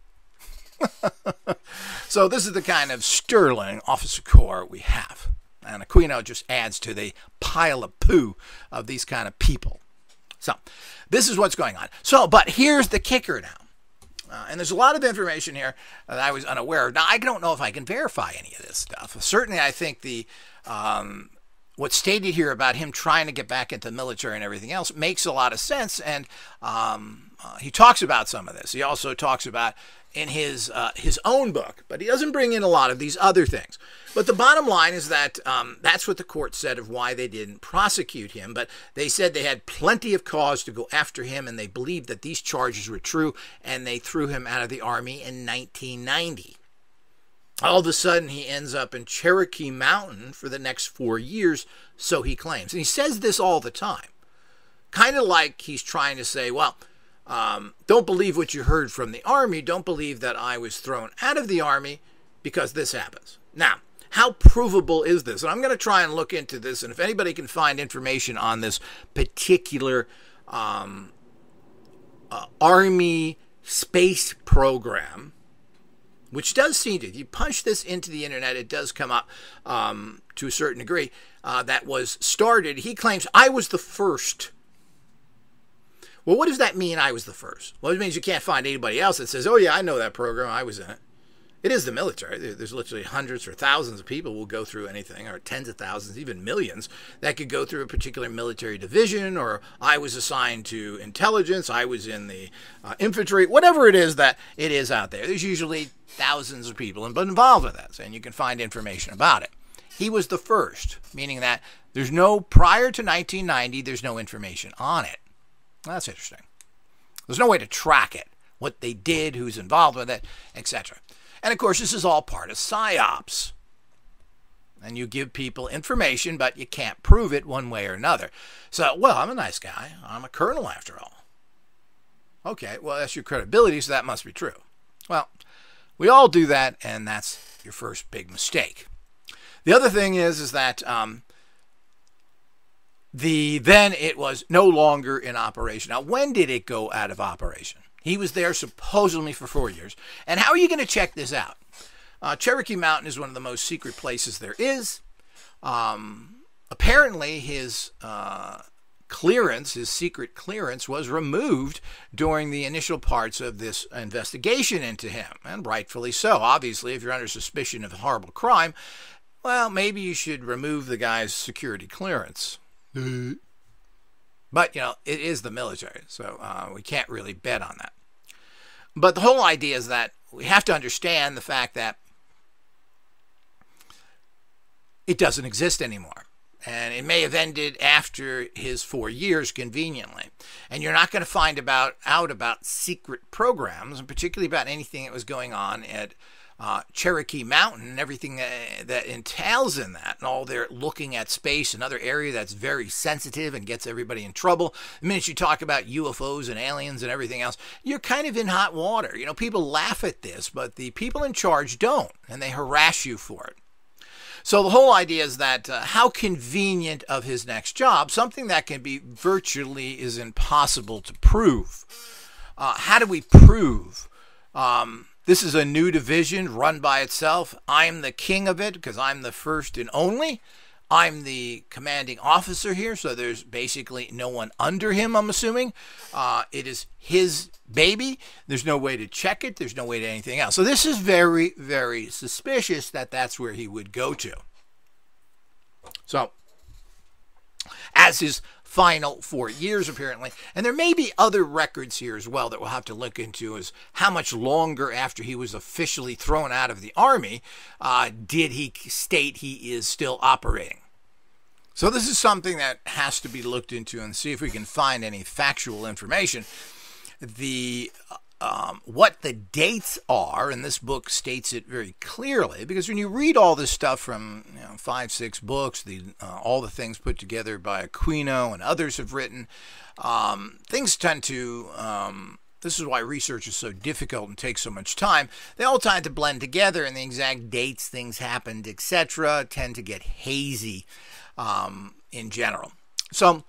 So this is the kind of sterling officer corps we have. And Aquino just adds to the pile of poo of these kind of people. So this is what's going on. So, but here's the kicker now. And there's a lot of information here that I was unaware of. Now, I don't know if I can verify any of this stuff. Certainly, I think what's stated here about him trying to get back into the military and everything else makes a lot of sense. And he talks about some of this. He also talks about in his own book, but he doesn't bring in a lot of these other things. But the bottom line is that that's what the court said of why they didn't prosecute him. But they said they had plenty of cause to go after him, and they believed that these charges were true, and they threw him out of the Army in 1990. All of a sudden, he ends up in Cherokee Mountain for the next 4 years, so he claims. And he says this all the time. kind of like he's trying to say, well, don't believe what you heard from the Army. Don't believe that I was thrown out of the Army because this happens. Now, how provable is this? And I'm going to try and look into this. And if anybody can find information on this particular Army space program, which does seem to, if you punch this into the internet, it does come up to a certain degree, that was started. He claims, I was the first. Well, what does that mean, I was the first? Well, it means you can't find anybody else that says, oh yeah, I know that program, I was in it. It is the military. There's literally hundreds or thousands of people who will go through anything, or tens of thousands, even millions, that could go through a particular military division, or I was assigned to intelligence, I was in the infantry, whatever it is that it is out there. There's usually thousands of people involved with that, and you can find information about it. He was the first, meaning that there's no, prior to 1990, there's no information on it. That's interesting. There's no way to track it, what they did, who's involved with it, etc. And of course, this is all part of PSYOPs. And you give people information, but you can't prove it one way or another. So, well, I'm a nice guy. I'm a colonel after all. Okay, well, that's your credibility, so that must be true. Well, we all do that, and that's your first big mistake. The other thing is that then it was no longer in operation. Now, when did it go out of operation? He was there supposedly for 4 years. And how are you going to check this out? Cherokee Mountain is one of the most secret places there is. Apparently, his clearance, his secret clearance, was removed during the initial parts of this investigation into him. And rightfully so. Obviously, if you're under suspicion of a horrible crime, well, maybe you should remove the guy's security clearance. But, you know, it is the military, so we can't really bet on that. But the whole idea is that we have to understand the fact that it doesn't exist anymore. And it may have ended after his 4 years conveniently. And you're not going to find out about secret programs, and particularly about anything that was going on at Cherokee Mountain and everything that entails in that, and all their looking at space, another area that's very sensitive and gets everybody in trouble. The minute you talk about UFOs and aliens and everything else, you're kind of in hot water. You know, people laugh at this, but the people in charge don't, and they harass you for it. So the whole idea is that how convenient of his next job, something that can be virtually is impossible to prove. How do we prove? This is a new division run by itself. I'm the king of it because I'm the first and only. I'm the commanding officer here, so there's basically no one under him, I'm assuming. It is his baby. There's no way to check it. There's no way to anything else. So this is very, very suspicious that that's where he would go to. So, as his final 4 years, apparently. And there may be other records here as well that we'll have to look into, is how much longer after he was officially thrown out of the Army did he state he is still operating. So this is something that has to be looked into and see if we can find any factual information. What the dates are, and this book states it very clearly, because when you read all this stuff from 5, 6 books, all the things put together by Aquino and others have written, things tend to, this is why research is so difficult and takes so much time, they all tend to blend together, and the exact dates things happened, etc., tend to get hazy in general. So,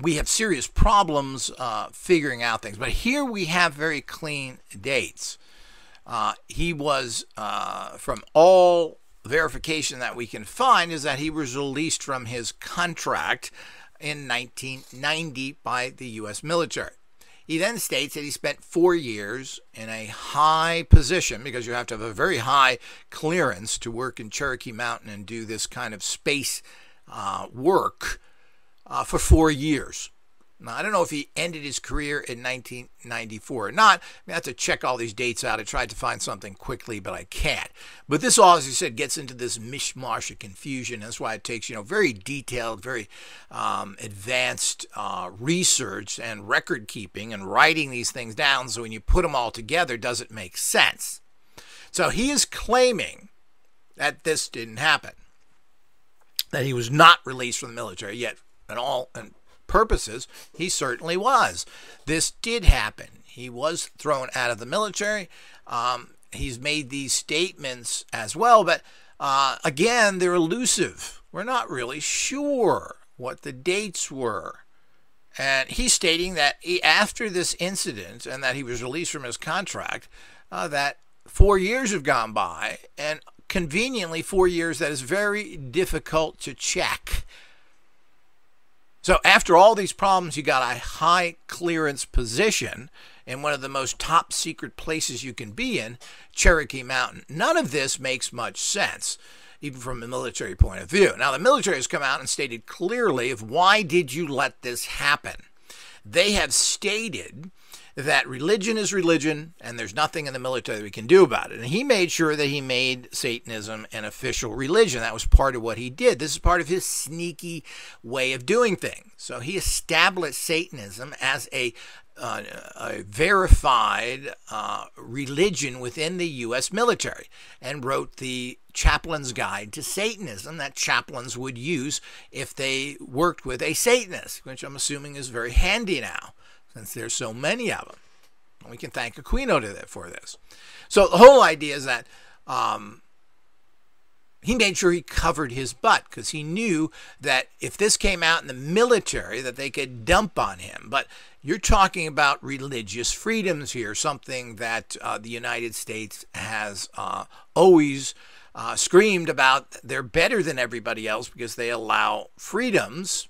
we have serious problems figuring out things. But here we have very clean dates. He was, from all verification that we can find, is that he was released from his contract in 1990 by the U.S. military. He then states that he spent 4 years in a high position, because you have to have a very high clearance to work in Cherokee Mountain and do this kind of space work, for 4 years. Now, I don't know if he ended his career in 1994 or not. I have to check all these dates out. I tried to find something quickly, but I can't. But this all, as you said, gets into this mishmash of confusion. That's why it takes, very detailed, very advanced research and record keeping and writing these things down. So when you put them all together, does it make sense? So he is claiming that this didn't happen, that he was not released from the military yet. And purposes, he certainly was. This did happen. He was thrown out of the military. He's made these statements as well, but again, they're elusive. We're not really sure what the dates were. And he's stating that after this incident and that he was released from his contract, that 4 years have gone by, and conveniently 4 years that is very difficult to check. So after all these problems, you got a high clearance position in one of the most top secret places you can be in, Cherokee Mountain. None of this makes much sense, even from a military point of view. Now, the military has come out and stated clearly of why did you let this happen. They have stated that religion is religion, and there's nothing in the military that we can do about it. And he made sure that he made Satanism an official religion. That was part of what he did. This is part of his sneaky way of doing things. So he established Satanism as a verified religion within the U.S. military and wrote the Chaplain's Guide to Satanism that chaplains would use if they worked with a Satanist, which I'm assuming is very handy now, since there's so many of them. We can thank Aquino for this. So the whole idea is that he made sure he covered his butt, because he knew that if this came out in the military, that they could dump on him. But you're talking about religious freedoms here, something that the United States has always screamed about. They're better than everybody else because they allow freedoms,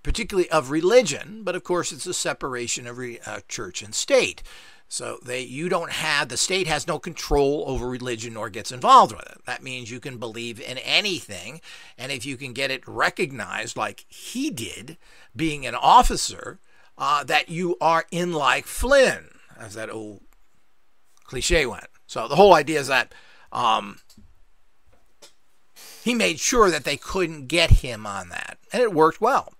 particularly of religion, but of course it's a separation of church and state. So the state has no control over religion nor gets involved with it. That means you can believe in anything, and if you can get it recognized like he did, being an officer, that you are in like Flynn, as that old cliche went. So the whole idea is that he made sure that they couldn't get him on that, and it worked well,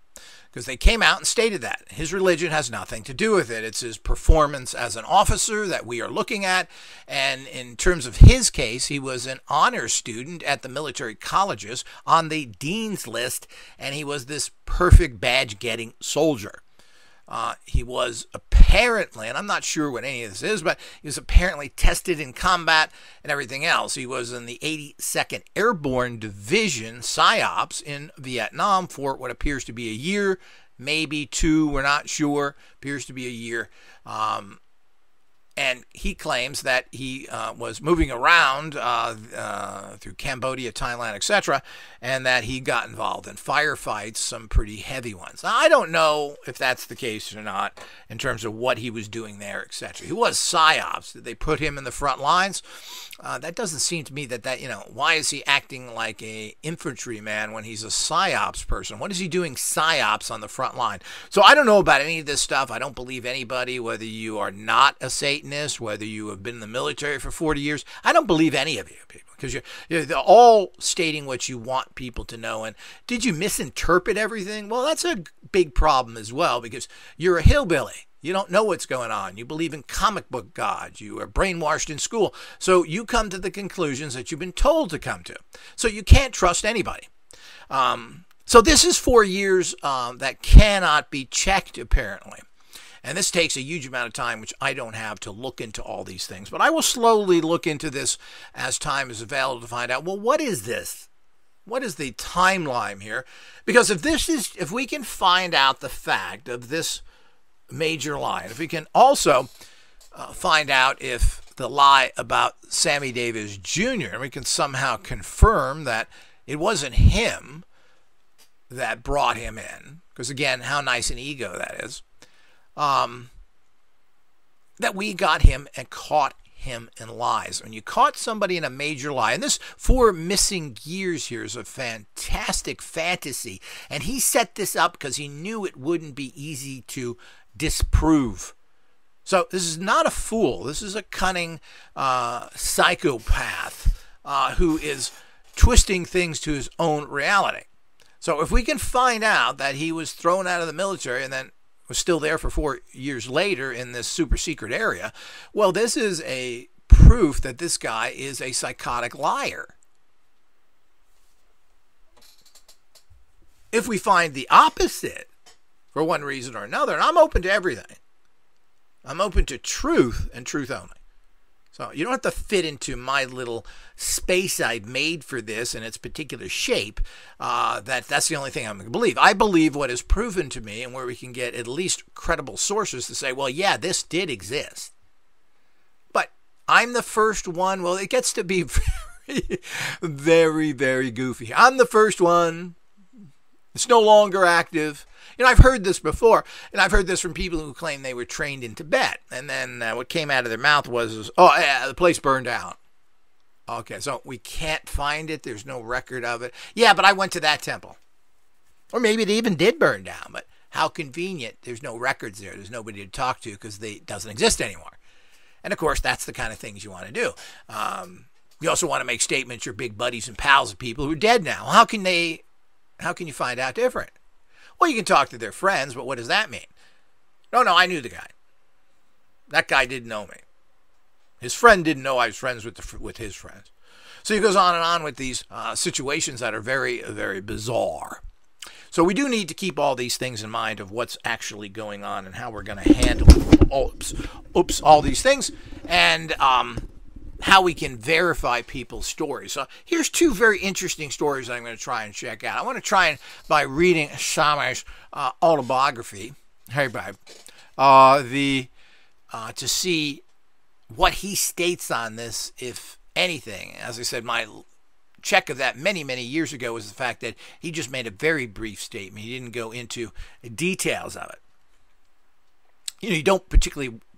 because they came out and stated that his religion has nothing to do with it. It's his performance as an officer that we are looking at. And in terms of his case, he was an honor student at the military colleges on the dean's list, and he was this perfect badge-getting soldier. He was apparently, and I'm not sure what any of this is, but he was apparently tested in combat and everything else. He was in the 82nd Airborne Division, PSYOPs, in Vietnam for what appears to be a year, maybe two, we're not sure, appears to be a year. And he claims that he was moving around through Cambodia, Thailand, etc., and that he got involved in firefights, some pretty heavy ones. Now, I don't know if that's the case or not in terms of what he was doing there, etc. He was PSYOPs. Did they put him in the front lines? That doesn't seem to me that why is he acting like a infantryman when he's a PSYOPs person? What is he doing PSYOPs on the front line? So I don't know about any of this stuff. I don't believe anybody, whether you are not a Satanist, whether you have been in the military for 40 years. I don't believe any of you people, because you're all stating what you want people to know. And did you misinterpret everything? Well, that's a big problem as well, because you're a hillbilly. You don't know what's going on. You believe in comic book gods. You are brainwashed in school. So you come to the conclusions that you've been told to come to. So you can't trust anybody. So this is 4 years that cannot be checked, apparently. And this takes a huge amount of time, which I don't have to look into all these things. But I will slowly look into this as time is available to find out, well, what is this? What is the timeline here? Because if we can find out the fact of this major lie, if we can also find out if the lie about Sammy Davis Jr., and we can somehow confirm that it wasn't him that brought him in, because again, how nice an ego that is, that we got him and caught him in lies. When you caught somebody in a major lie, and this 4 missing years here is a fantastic fantasy, and he set this up because he knew it wouldn't be easy to disprove. So this is not a fool. This is a cunning psychopath who is twisting things to his own reality. So if we can find out that he was thrown out of the military and then was still there for 4 years later in this super secret area, well, this is a proof that this guy is a psychotic liar. If we find the opposite, for one reason or another. And I'm open to everything. I'm open to truth and truth only. So you don't have to fit into my little space I've made for this in its particular shape. That's the only thing I'm going to believe. I believe what is proven to me and where we can get at least credible sources to say, well, yeah, this did exist. But I'm the first one. Well, it gets to be very, very goofy. I'm the first one. It's no longer active. You know, I've heard this before, and I've heard this from people who claim they were trained in Tibet. And then what came out of their mouth was, oh, yeah, the place burned down. Okay, so we can't find it. There's no record of it. Yeah, but I went to that temple. Or maybe it even did burn down, but how convenient. There's no records there. There's nobody to talk to because it doesn't exist anymore. And, of course, that's the kind of things you want to do. You also want to make statements you're big buddies and pals of people who are dead now. How can you find out different? Well, you can talk to their friends, but what does that mean? No, I knew the guy. That guy didn't know me. His friend didn't know I was friends with his friends. So he goes on and on with these situations that are very, very bizarre. So we do need to keep all these things in mind of what's actually going on and how we're going to handle all these things, and how we can verify people's stories. So here's two very interesting stories that I'm going to try and check out. I want to try by reading Sami's autobiography, hey babe, to see what he states on this, if anything. As I said, my check of that many, many years ago was the fact that he just made a very brief statement. He didn't go into details of it. You know,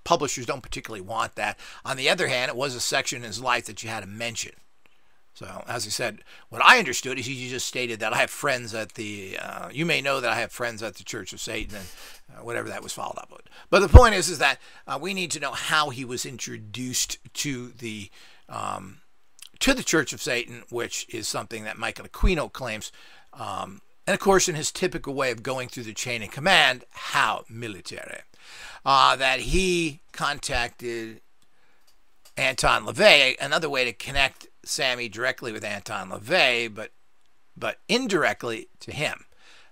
publishers don't particularly want that. On the other hand, it was a section in his life that you had to mention. So, as I said, what I understood is he just stated that I have friends at the, you may know that I have friends at the Church of Satan, and whatever that was followed up with. But the point is that we need to know how he was introduced to the Church of Satan, which is something that Michael Aquino claims. And of course, in his typical way of going through the chain of command, how military, that he contacted Anton LaVey, another way to connect Sammy directly with Anton LaVey, but indirectly to him.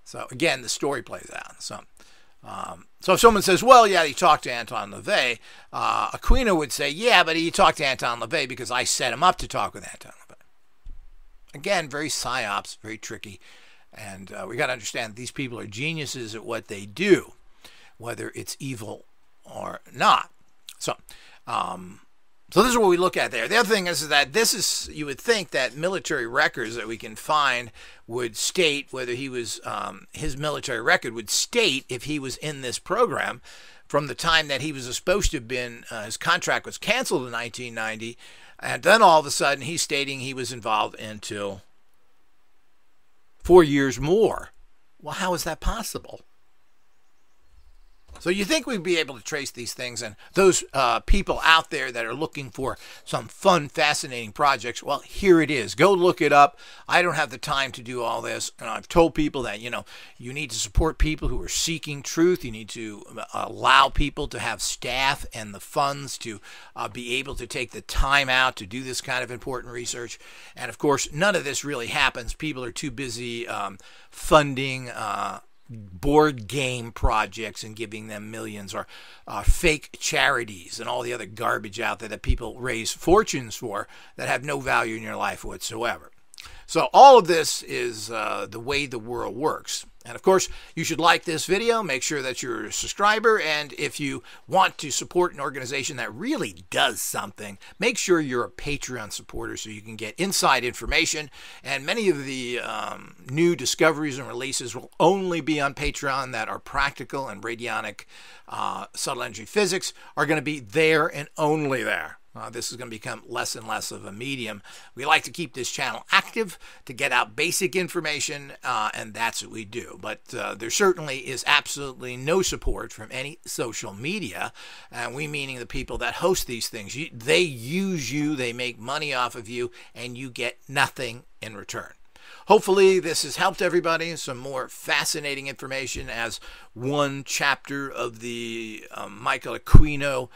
So again, the story plays out. So if someone says, well, yeah, he talked to Anton LaVey, Aquino would say, yeah, but he talked to Anton LaVey because I set him up to talk with Anton LaVey. Again, very psyops, very tricky. And we got to understand these people are geniuses at what they do, whether it's evil or not. So this is what we look at there. The other thing is that you would think that military records that we can find would state whether he was, his military record would state if he was in this program from the time that he was supposed to have been, his contract was canceled in 1990, and then all of a sudden he's stating he was involved until 4 years more. Well, how is that possible? So you think we'd be able to trace these things, and those people out there that are looking for some fun, fascinating projects, well, here it is. Go look it up. I don't have the time to do all this. And I've told people that, you need to support people who are seeking truth. You need to allow people to have staff and the funds to be able to take the time out to do this kind of important research. And, of course, none of this really happens. People are too busy funding board game projects and giving them millions, or fake charities and all the other garbage out there that people raise fortunes for that have no value in your life whatsoever. So all of this is the way the world works. And of course, you should like this video. Make sure that you're a subscriber. And if you want to support an organization that really does something, make sure you're a Patreon supporter so you can get inside information. And many of the new discoveries and releases will only be on Patreon that are practical, and radionic subtle energy physics are going to be there and only there. This is going to become less and less of a medium. We like to keep this channel active to get out basic information, and that's what we do. But there certainly is absolutely no support from any social media, and we meaning the people that host these things. They use you, they make money off of you, and you get nothing in return. Hopefully this has helped everybody. Some more fascinating information as one chapter of the Michael Aquino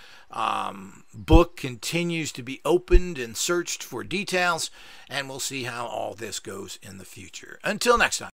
book continues to be opened and searched for details, and we'll see how all this goes in the future. Until next time.